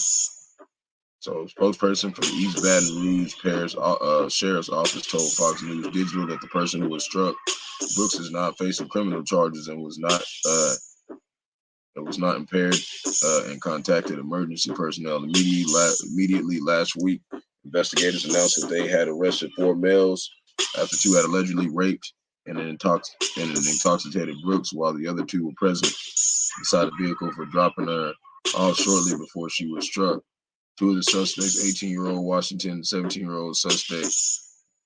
[SPEAKER 1] So, spokesperson for the East Baton Rouge Parish Sheriff's Office told Fox News Digital that the person who was struck, Brooks, is not facing criminal charges and was not impaired and contacted emergency personnel immediately last week. Investigators announced that they had arrested 4 males after 2 had allegedly raped and an intoxicated Brooks, while the other 2 were present beside the vehicle for dropping her off shortly before she was struck. 2 of the suspects, 18-year-old Washington and 17-year-old suspect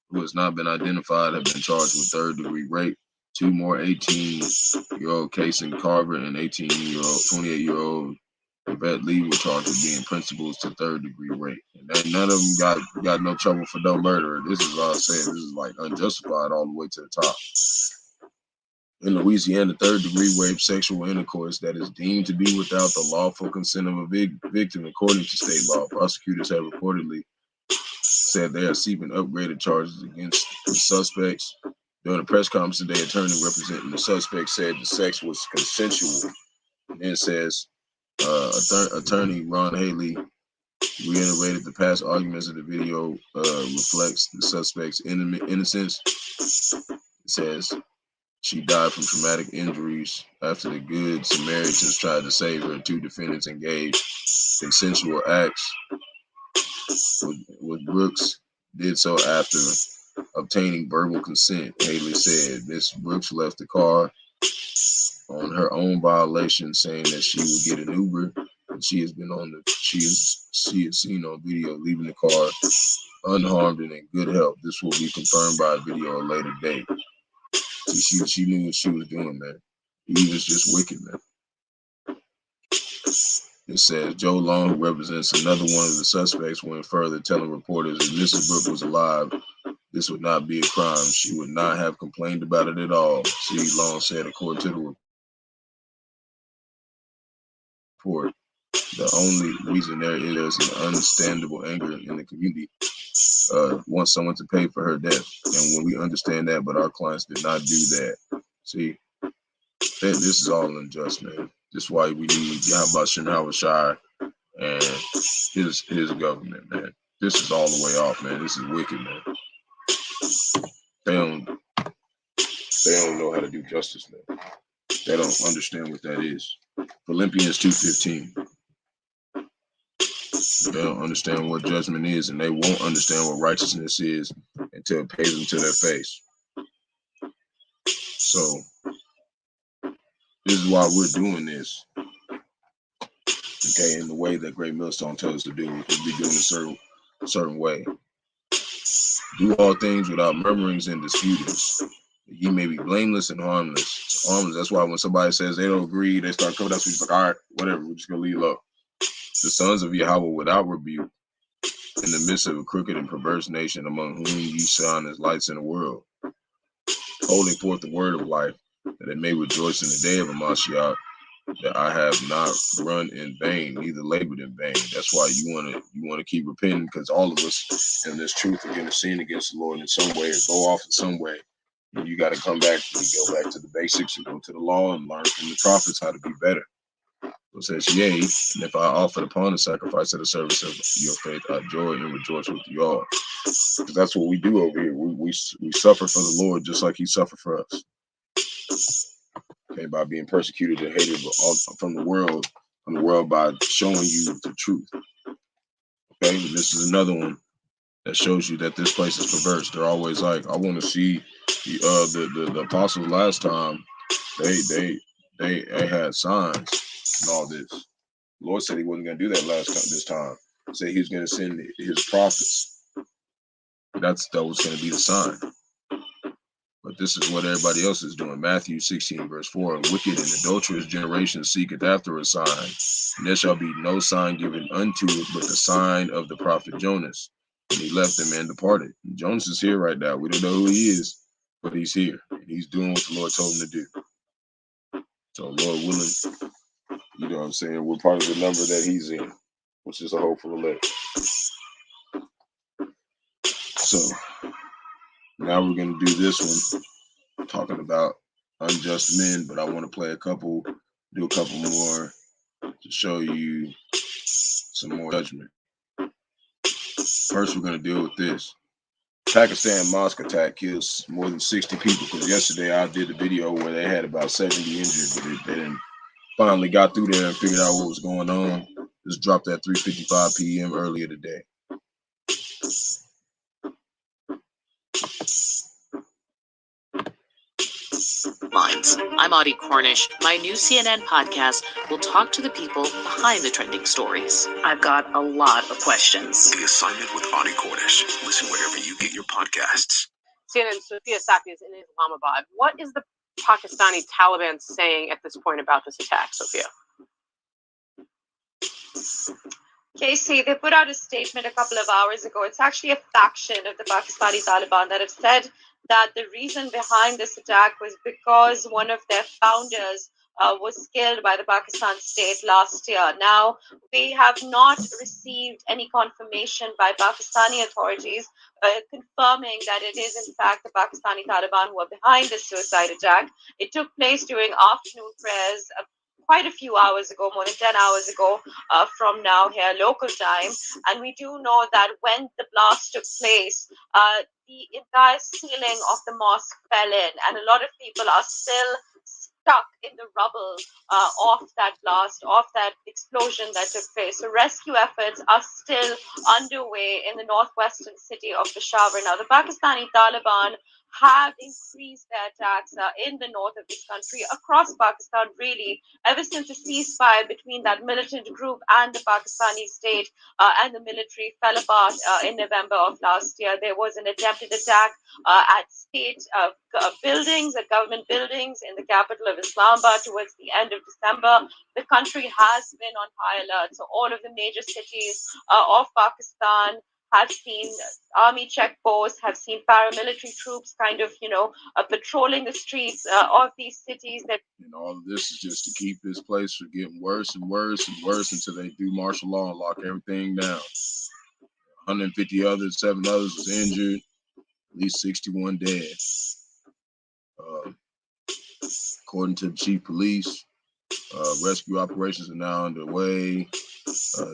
[SPEAKER 1] who has not been identified, have been charged with third-degree rape. 2 more 18-year-old Kason Carver and 28-year-old Yvette Lee were charged with being principals to third-degree rape. And none of them got no trouble for no murder. This is all I'm saying. This is like unjustified all the way to the top. In Louisiana, third-degree rape, sexual intercourse that is deemed to be without the lawful consent of a victim, according to state law. Prosecutors have reportedly said they are seeking upgraded charges against the suspects. During a press conference today, attorney representing the suspect said the sex was consensual. And then says, attorney Ron Haley reiterated the past arguments of the video reflects the suspect's innocence. It says, she died from traumatic injuries after the Good Samaritans tried to save her. 2 defendants engaged consensual acts with Brooks did so after obtaining verbal consent. Haley said Miss Brooks left the car on her own violation, saying that she would get an Uber, and she is seen on video leaving the car unharmed and in good health. This will be confirmed by a video at a later date. She knew what she was doing, man. He was just wicked, man. It says Joe Long, who represents another one of the suspects, went further, telling reporters that Mrs. Brooks was alive this would not be a crime. She would not have complained about it at all. See, Long said, according to the report, the only reason there is an understandable anger in the community wants someone to pay for her death. And when we understand that, but our clients did not do that. See, this is all unjust, man. This is why we need Bahasham, Yahawashi, and his government, man. This is all the way off, man. This is wicked, man. They don't know how to do justice, man. They don't understand what that is. Philippians 2:15. They don't understand what judgment is, and they won't understand what righteousness is until it pays them to their face. So this is why we're doing this. Okay, in the way that Great Millstone tells us to do, we should be doing a certain way. Do all things without murmurings and disputings. Ye may be blameless and harmless. Harmless. That's why when somebody says they don't agree, they start coming up. So he's like, all right, whatever, we're just gonna leave low. The sons of Yahawah without rebuke, in the midst of a crooked and perverse nation, among whom ye shine as lights in the world, holding forth the word of life, that it may rejoice in the day of a Mashiach, that I have not run in vain, neither labored in vain. That's why you wanna keep repenting, because all of us in this truth are gonna sin against the Lord in some way or go off in some way. And you got to come back and go back to the basics and go to the law and learn from the prophets how to be better. So it says, yea, and if I offered upon the sacrifice of the service of your faith, I joy and rejoice with you all. Because that's what we do over here. We suffer for the Lord just like he suffered for us. Okay, by being persecuted and hated from the world by showing you the truth. Okay, and this is another one that shows you that this place is perverse. They're always like, I want to see the apostles last time. They had signs and all this. The Lord said he wasn't going to do that this time. He said he was going to send his prophets. That was going to be the sign. But this is what everybody else is doing. Matthew 16, verse 4, a wicked and adulterous generation seeketh after a sign, and there shall be no sign given unto it but the sign of the prophet Jonas. And he left them and departed. And Jonas is here right now. We don't know who he is, but he's here. And he's doing what the Lord told him to do. So Lord willing, you know what I'm saying, we're part of the number that he's in, which is a hopeful elect. So now we're going to do this one, talking about unjust men, but I want to do a couple more to show you some more judgment. First, we're going to deal with this. Pakistan mosque attack kills more than 60 people, because yesterday I did a video where they had about 70 injured. They didn't finally got through there and figured out what was going on. This dropped at 3:55 p.m. earlier today.
[SPEAKER 3] Minds. I'm Audie Cornish. My new CNN podcast will talk to the people behind the trending stories. I've got a lot of questions.
[SPEAKER 4] The Assignment with Audie Cornish. Listen wherever you get your podcasts.
[SPEAKER 5] CNN Sophia Safi is in Islamabad. What is the Pakistani Taliban saying at this point about this attack, Sophia?
[SPEAKER 6] Casey, they put out a statement a couple of hours ago. It's actually a faction of the Pakistani Taliban that have said that the reason behind this attack was because one of their founders was killed by the Pakistan state last year. Now, we have not received any confirmation by Pakistani authorities confirming that it is in fact the Pakistani Taliban who are behind this suicide attack. It took place during afternoon prayers quite a few hours ago, more than 10 hours ago from now here, local time. And we do know that when the blast took place, the entire ceiling of the mosque fell in, and a lot of people are still stuck in the rubble of that blast, of that explosion that took place. So rescue efforts are still underway in the northwestern city of Peshawar. Now, the Pakistani Taliban have increased their attacks in the north of this country, across Pakistan, really, ever since the ceasefire between that militant group and the Pakistani state and the military fell apart in November of last year. There was an attempted attack at state buildings, at government buildings in the capital of Islamabad towards the end of December. The country has been on high alert. So all of the major cities of Pakistan have seen army checkposts, have seen paramilitary troops kind of, patrolling the streets of these cities. That
[SPEAKER 1] And all of this is just to keep this place from getting worse and worse and worse until they do martial law and lock everything down. 150 others, 7 others was injured, at least 61 dead. According to the chief police, rescue operations are now underway.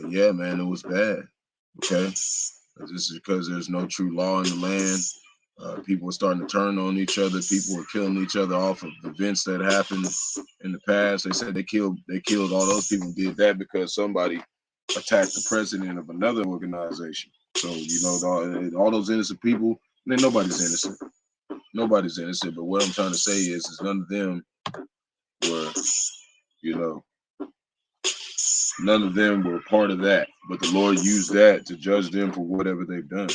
[SPEAKER 1] Yeah, man, it was bad. Okay, this is because there's no true law in the land. People are starting to turn on each other. People were killing each other off of events that happened in the past. They said they killed all those people. Did that because somebody attacked the president of another organization. So all those innocent people. Then nobody's innocent. Nobody's innocent. But what I'm trying to say is none of them were, none of them were part of that. But the Lord used that to judge them for whatever they've done.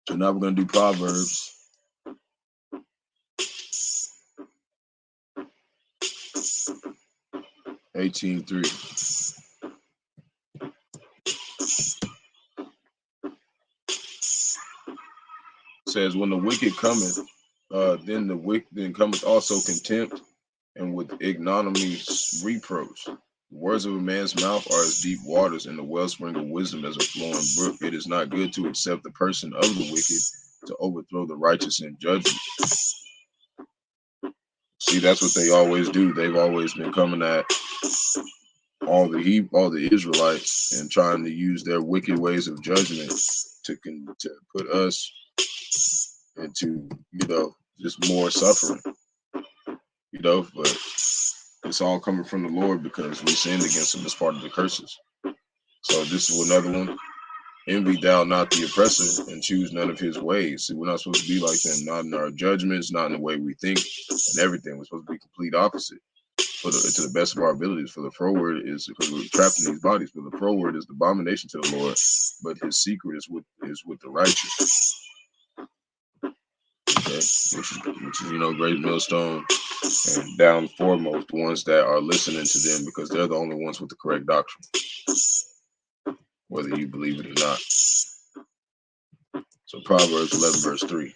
[SPEAKER 1] So now we're going to do Proverbs. (18:3). Says, when the wicked cometh, then cometh also contempt, and with ignominy reproach. The words of a man's mouth are as deep waters, and the wellspring of wisdom as a flowing brook. It is not good to accept the person of the wicked, to overthrow the righteous in judgment. See, that's what they always do. They've always been coming at all the Israelites and trying to use their wicked ways of judgment to put us into, just more suffering. But it's all coming from the Lord because we sinned against him as part of the curses. So this is another one. Envy thou not the oppressor, and choose none of his ways. See, we're not supposed to be like them, not in our judgments, not in the way we think, and everything. We're supposed to be complete opposite to the best of our abilities. For the froward is, because we're trapped in these bodies, but the froward is the abomination to the Lord, but his secret is with the righteous. Okay, which is great millstone, and down foremost, the ones that are listening to them, because they're the only ones with the correct doctrine, whether you believe it or not. So Proverbs 11:3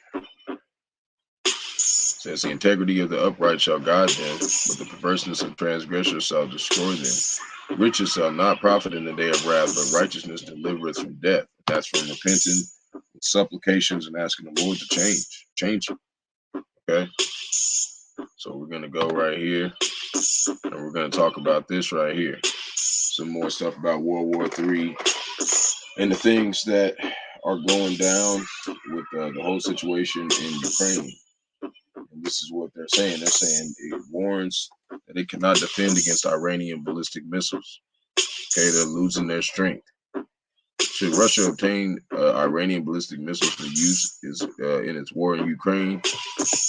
[SPEAKER 1] says, the integrity of the upright shall guide them, but the perverseness of transgressors shall destroy them. Riches shall not profit in the day of wrath, but righteousness delivereth from death. That's from repenting, with supplications, and asking the Lord to change it. Okay, so we're going to go right here, and we're going to talk about this right here. Some more stuff about World War III and the things that are going down with the whole situation in Ukraine. And this is what they're saying. They're saying it warns that it cannot defend against Iranian ballistic missiles. Okay, they're losing their strength. Should Russia obtain Iranian ballistic missiles for use in its war in Ukraine,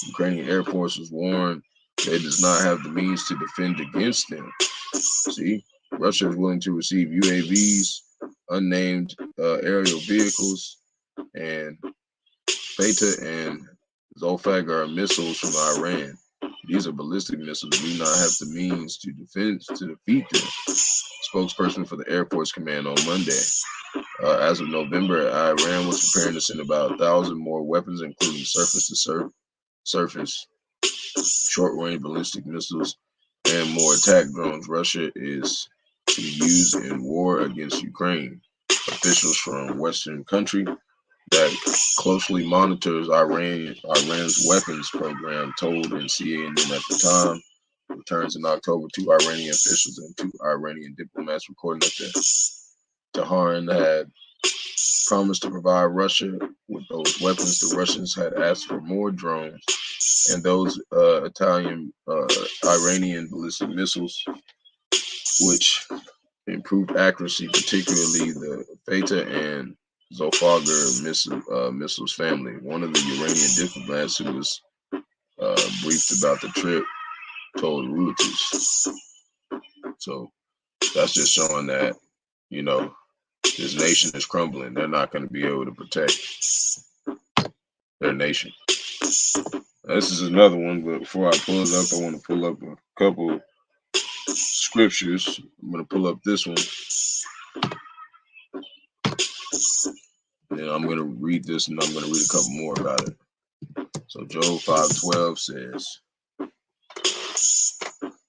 [SPEAKER 1] Ukrainian Air Force was warned that it does not have the means to defend against them. See, Russia is willing to receive UAVs, unnamed aerial vehicles, and Beta and Zolfagor missiles from Iran. These are ballistic missiles. We do not have the means to defeat them. Spokesperson for the Air Force Command on Monday. As of November, Iran was preparing to send about 1,000 more weapons, including surface, short-range ballistic missiles, and more attack drones. Russia is to use in war against Ukraine. Officials from Western country that closely monitors Iran's weapons program told in CNN at the time. Returns in October, 2 Iranian officials and 2 Iranian diplomats recording that Tehran had promised to provide Russia with those weapons. The Russians had asked for more drones and those Iranian ballistic missiles, which improved accuracy, particularly the Beta and Zolfagor missiles family. One of the Iranian diplomats who was briefed about the trip told Reuters. So that's just showing that, this nation is crumbling. They're not going to be able to protect their nation. Now, this is another one, but before I pull it up, I want to pull up a couple scriptures. I'm going to pull up this one. And I'm going to read this, and I'm going to read a couple more about it. So Job 5:12 says,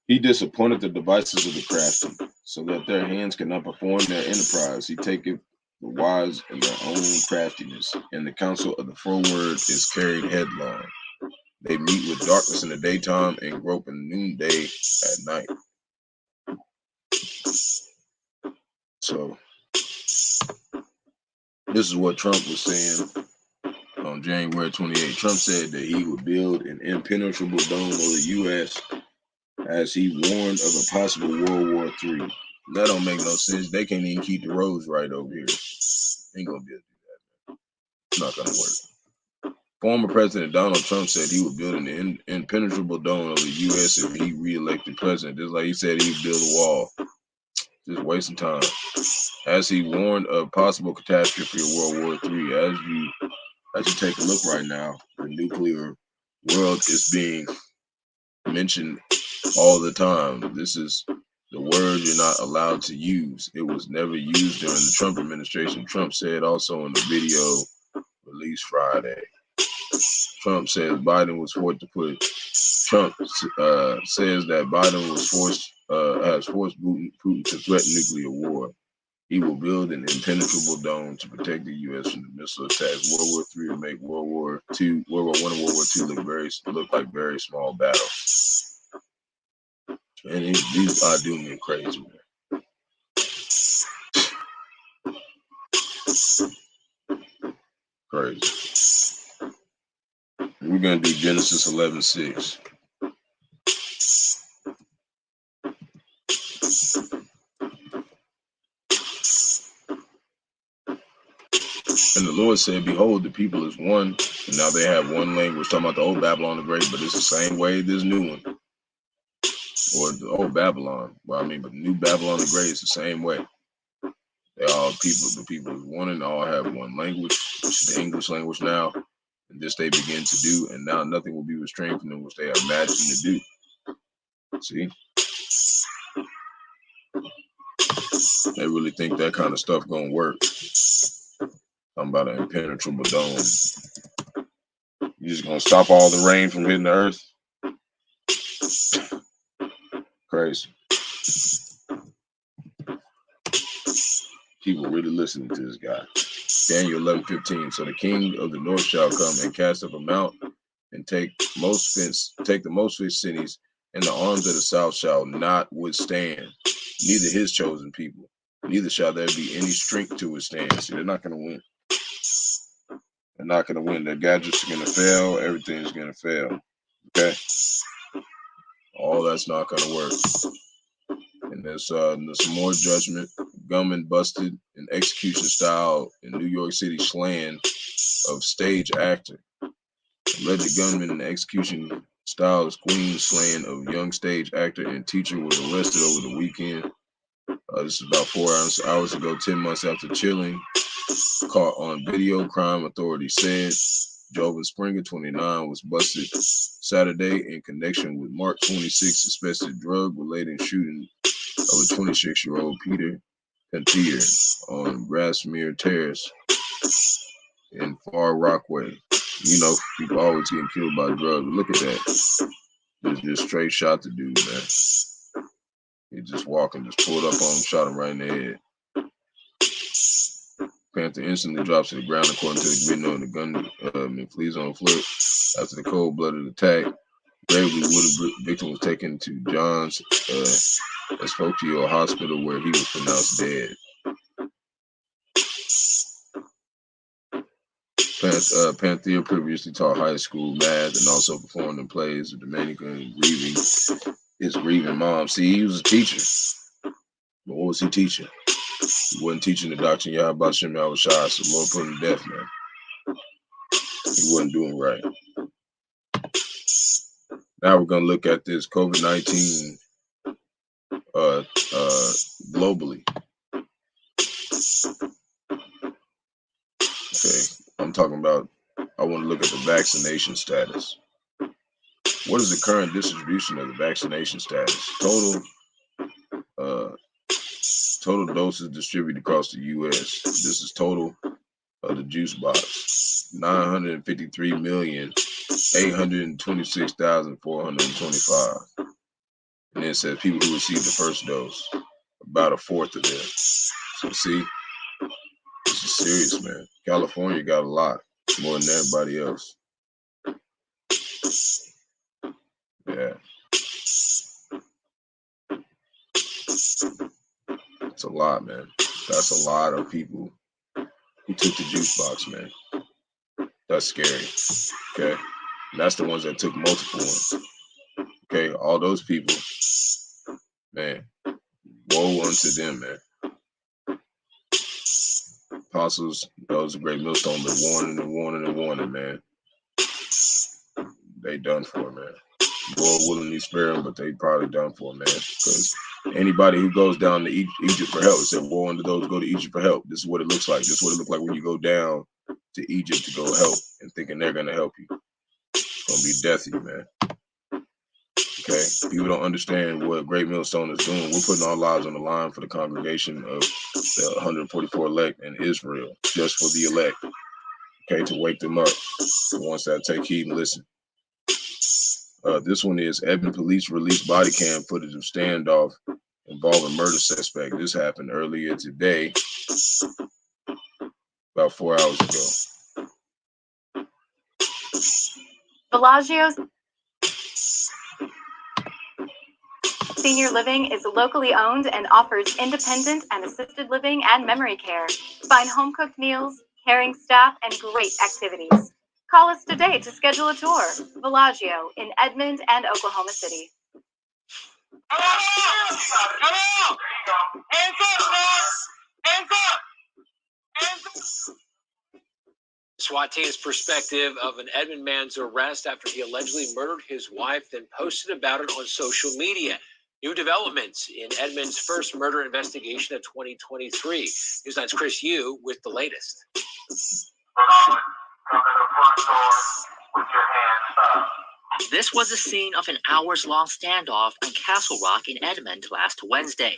[SPEAKER 1] He disappointed the devices of the crafty, so that their hands cannot perform their enterprise. He taketh the wise in their own craftiness, and the counsel of the froward is carried headlong. They meet with darkness in the daytime and grope in noonday at night. So this is what Trump was saying on January 28th. Trump said that he would build an impenetrable dome over the U.S. as he warned of a possible World War III. That don't make no sense. They can't even keep the roads right over here. Ain't gonna be able to do that, man. It's not gonna work. Former President Donald Trump said he would build an impenetrable dome over the U.S. if he re-elected president. Just like he said he'd build a wall. Just wasting time. As he warned of possible catastrophe of World War III, as you take a look right now, the nuclear world is being mentioned all the time. This is the word you're not allowed to use. It was never used during the Trump administration. Trump said also in the video released Friday. Trump says Biden was forced to put. Trump says that Biden was has forced Putin to threaten nuclear war. He will build an impenetrable dome to protect the U.S. from the missile attacks. World War III will make World War I and World War II look like very small battles. And these are doing me crazy, man. Crazy. We're gonna do Genesis 11:6. And the Lord said, Behold, the people is one, and now they have one language. Talking about the old Babylon the Great, but it's the same way this new one. Or the old Babylon. Well, I mean, but the new Babylon the Great is the same way. They all people, the people is one, and all have one language, which is the English language now. And this they begin to do, and now nothing will be restrained from them which they have imagined to do. See? They really think that kind of stuff gonna work. Talking about an impenetrable dome. You just gonna stop all the rain from hitting the earth? Crazy. People really listening to this guy. Daniel 11:15. So the king of the north shall come and cast up a mount and take the most fenced cities, and the arms of the south shall not withstand, neither his chosen people, neither shall there be any strength to withstand. See, they're not gonna win. They're not gonna win. Their gadgets are gonna fail, everything's gonna fail. Okay? All that's not gonna work. And there's some more judgment. Gunman busted in execution style in New York City slaying of stage actor. Alleged gunman in execution style of Queens slaying of young stage actor and teacher was arrested over the weekend. This is about 4 hours ago, 10 months after chilling. Caught on video, crime authorities said. Jovan Springer, 29, was busted Saturday in connection with Mark 26 suspected drug-related shooting of a 26-year-old Peter Panthier on Grassmere Terrace in Far Rockaway. You know, people always getting killed by drugs. Look at that. Just straight shot the dude, man. He just walking, just pulled up on him, shot him right in the head. Panther instantly drops to the ground according to the video, and the gunman flees on foot after the cold-blooded attack. Gravely wounded victim was taken to Johns Espokio Hospital where he was pronounced dead. Panther previously taught high school math and also performed in plays of Dominica and grieving his grieving mom. See, he was a teacher. But what was he teaching? He wasn't teaching the doctrine Bahasham, Yahawashi, so Lord put him to death, man. He wasn't doing right. Now we're going to look at this COVID-19 globally. Okay, I'm talking about, I want to look at the vaccination status. What is the current distribution of the vaccination status? Total doses distributed across the U.S. This is total of the juice box. 953,826,425. And it says people who received the first dose, about a fourth of them. So see, this is serious, man. California got a lot, more than everybody else. Yeah. It's a lot, man. That's a lot of people who took the juice box, man. That's scary. Okay. And that's the ones that took multiple ones. Okay. All those people, man, woe unto them, man. Apostles, those are great millstone, been warning and warning and warning, man. They done for, man. Lord willingly spare them, but they probably done for, man. Because anybody who goes down to Egypt for help, it said, woe unto those who go to Egypt for help. This is what it looks like. This is what it looks like when you go down to Egypt to go help and thinking they're going to help you. It's going to be death you, man. Okay? People don't understand what Great Millstone is doing. We're putting our lives on the line for the congregation of the 144 elect in Israel, just for the elect. Okay? To wake them up. The ones that take heed and listen. This one is Edmond police released body cam footage of standoff involving murder suspect. This happened earlier today, about 4 hours ago.
[SPEAKER 7] Bellagio's Senior Living is locally owned and offers independent and assisted living and memory care. Find home-cooked meals, caring staff, and great activities. Call us today to schedule a tour. Bellagio in Edmond and Oklahoma City.
[SPEAKER 8] Come on! Hands up, boss! Hands up! Hands up!
[SPEAKER 9] SWAT team's perspective of an Edmond man's arrest after he allegedly murdered his wife, then posted about it on social media. New developments in Edmond's first murder investigation of 2023. Newsnine's Chris Yu with the latest.
[SPEAKER 8] Come to the front door with your hands up.
[SPEAKER 10] This was the scene of an hours-long standoff on Castle Rock in Edmond last Wednesday.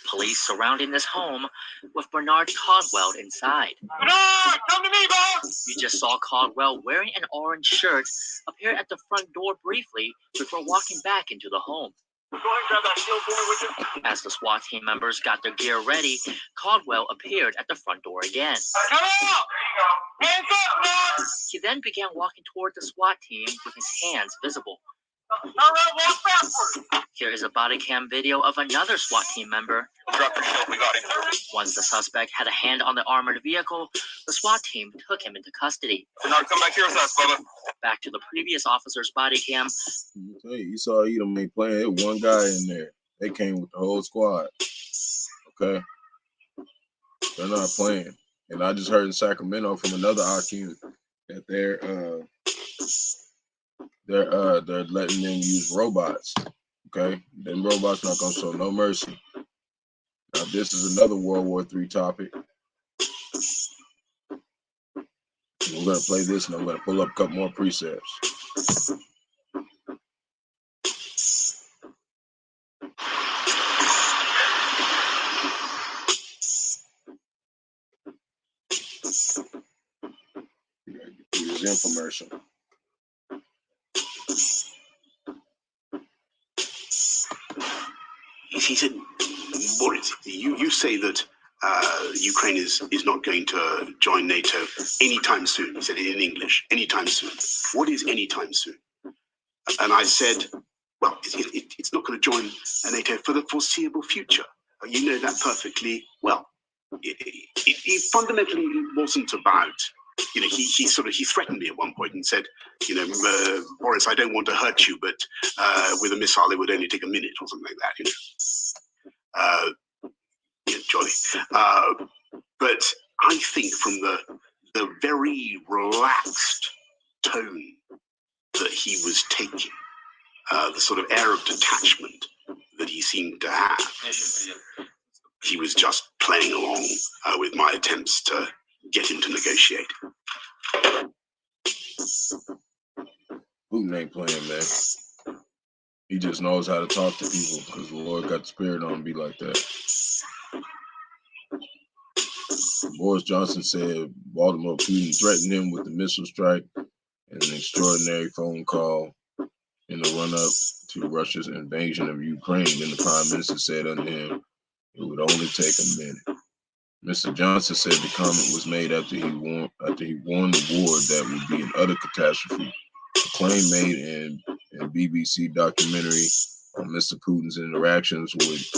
[SPEAKER 10] Police surrounding this home with Bernard Caldwell inside.
[SPEAKER 8] Bernard, come to me, boss!
[SPEAKER 10] You just saw Caldwell wearing an orange shirt appear at the front door briefly before walking back into the home.
[SPEAKER 8] Go ahead and grab that shield for me, would you?
[SPEAKER 10] As the SWAT team members got their gear ready, Caldwell appeared at the front door again.
[SPEAKER 8] Come on! There you go. Hands up, boss!
[SPEAKER 10] He then began walking toward the SWAT team with his hands visible.
[SPEAKER 8] All right, walk backward.
[SPEAKER 10] Here is a body cam video of another SWAT team member.
[SPEAKER 8] Drop your shield, we got him.
[SPEAKER 10] Once the suspect had a hand on the armored vehicle, the SWAT team took him into custody.
[SPEAKER 8] Bernard, come back here with us, brother.
[SPEAKER 10] Back to the previous officer's body cam.
[SPEAKER 1] Hey, you saw Edom ain't playing. There was one guy in there. They came with the whole squad. Okay? They're not playing. And I just heard in Sacramento from another IQ that they're letting them use robots. Okay? Them robots not gonna show no mercy. Now this is another World War III topic. We're gonna play this and I'm gonna pull up a couple more precepts. Here's infomercial.
[SPEAKER 4] He said, Boris, you say that Ukraine is not going to join NATO anytime soon. He said it in English, anytime soon. What is anytime soon? And I said, well, it's not going to join NATO for the foreseeable future. You know that perfectly well. It fundamentally wasn't about, he threatened me at one point and said, Boris, I don't want to hurt you, but with a missile it would only take a minute or something like that, jolly. But I think from the very relaxed tone that he was taking, the sort of air of detachment that he seemed to have, he was just playing along with my attempts to get him to negotiate.
[SPEAKER 1] Putin ain't playing, man. He just knows how to talk to people because the Lord got the spirit on him be like that. Boris Johnson said Vladimir Putin threatened him with a missile strike and an extraordinary phone call in the run-up to Russia's invasion of Ukraine. Then the prime minister said unto him, it would only take a minute. Mr. Johnson said the comment was made after he warned the war that would be an utter catastrophe. The claim made in a BBC documentary on Mr. Putin's interactions with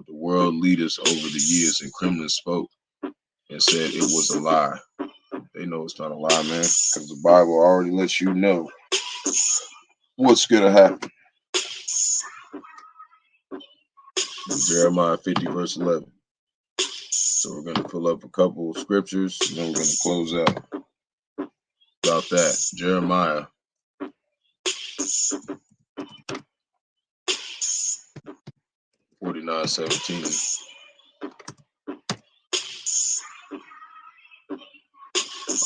[SPEAKER 1] the world leaders over the years, and Kremlin spoke and said it was a lie. They know it's not a lie, man, because the Bible already lets you know what's going to happen. Jeremiah 50, verse 11. So we're going to pull up a couple of scriptures, and then we're going to close out about that. Jeremiah 49:17.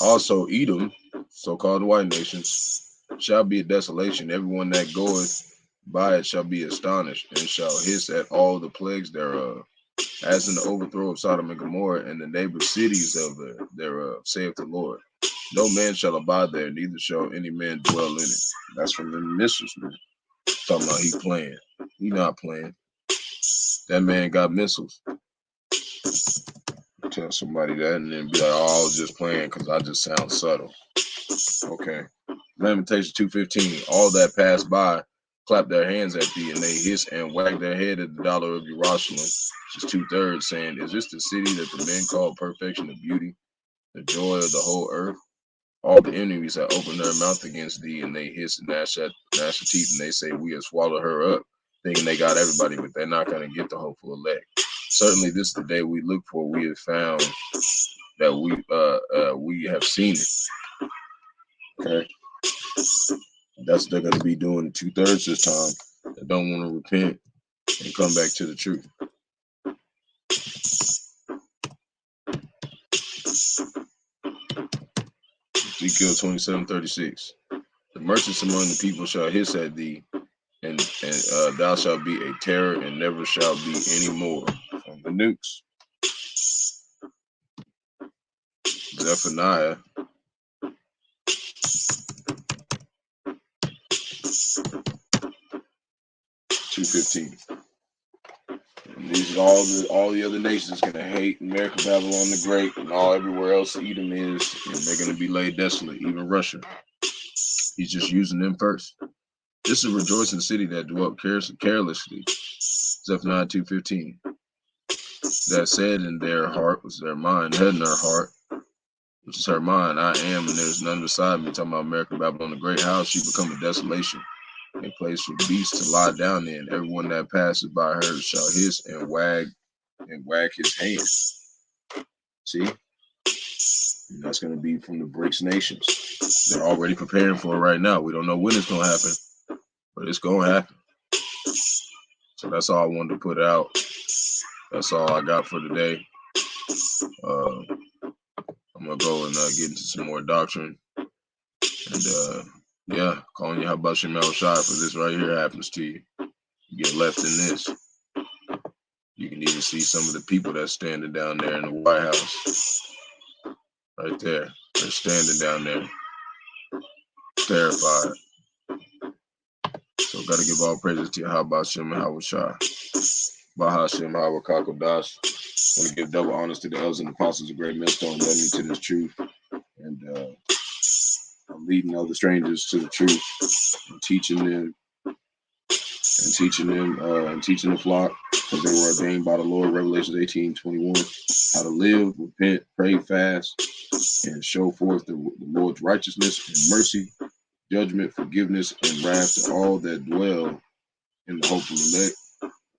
[SPEAKER 1] Also, Edom, so-called white nations, shall be a desolation. Everyone that goeth by it shall be astonished, and shall hiss at all the plagues thereof, as in the overthrow of Sodom and Gomorrah and the neighbor cities thereof, saith the Lord. No man shall abide there, neither shall any man dwell in it. That's from the missiles, man. Talking about he playing. He not playing. That man got missiles. Tell somebody that and then be like, oh, I was just playing because I just sound subtle. Okay. Lamentations 2:15. All that pass by clap their hands at thee, and they hiss and wag their head at the dollar of Jerusalem, which is 2/3, saying, is this the city that the men call perfection of beauty, the joy of the whole earth? All the enemies have opened their mouth against thee, and they hiss and gnash their teeth, and they say, we have swallowed her up, thinking they got everybody, but they're not going to get the hopeful elect. Certainly this is the day we look for. We have found that we have seen it. Okay. That's what they're going to be doing 2/3 this time. They don't want to repent and come back to the truth. Ezekiel 27:36. The merchants among the people shall hiss at thee, and thou shalt be a terror, and never shall be any more. From the nukes. Zephaniah 2:15. And these are all the other nations gonna hate America, Babylon the Great, and everywhere else Edom is, and they're gonna be laid desolate. Even Russia. He's just using them first. This is a rejoicing city that dwelt carelessly. Zephaniah 2:15. That said in their heart was their mind, had in their heart, which is her mind, I am, and there's none beside me. Talking about America, Babylon the Great. How she become a desolation, a place for beasts to lie down in. Everyone that passes by her shall hiss and wag his hand. See? And that's going to be from the BRICS nations. They're already preparing for it right now. We don't know when it's going to happen, but it's going to happen. So that's all I wanted to put out. That's all I got for today. I'm going to go and get into some more doctrine. And yeah, calling Yahawashi Yahawashi for this right here happens to you. You get left in this. You can even see some of the people that's standing down there in the White House. Right there. They're standing down there. Terrified. So got to give all praises to Bahasham Yahawashi. Bahasham Qadash. I want to give double honors to the elders and apostles of Great Millstone, led me to this truth. And I'm leading other strangers to the truth and teaching them and teaching the flock, because they were ordained by the Lord. Revelation 18:21. How to live, repent, pray, fast, and show forth the Lord's righteousness and mercy, judgment, forgiveness, and wrath to all that dwell in the hopeful elect.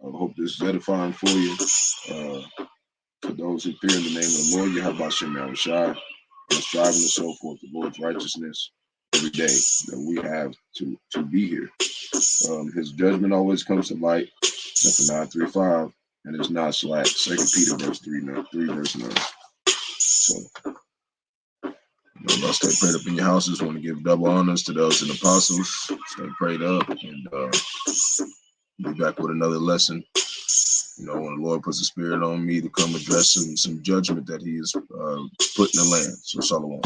[SPEAKER 1] I hope this is edifying for you. For those who fear in the name of the Lord, Yahawashi Yahawashi, and striving to show forth the Lord's righteousness every day that we have to be here. His judgment always comes to light. Zephaniah 3:5, and it's not slack. 2 Peter verse 3 verse 9. So, y'all stay prayed up in your houses. Want to give double honors to those and apostles. Stay prayed up, and be back with another lesson You know, when the Lord puts the spirit on me to come address some judgment that he is put in the land. So Shalom.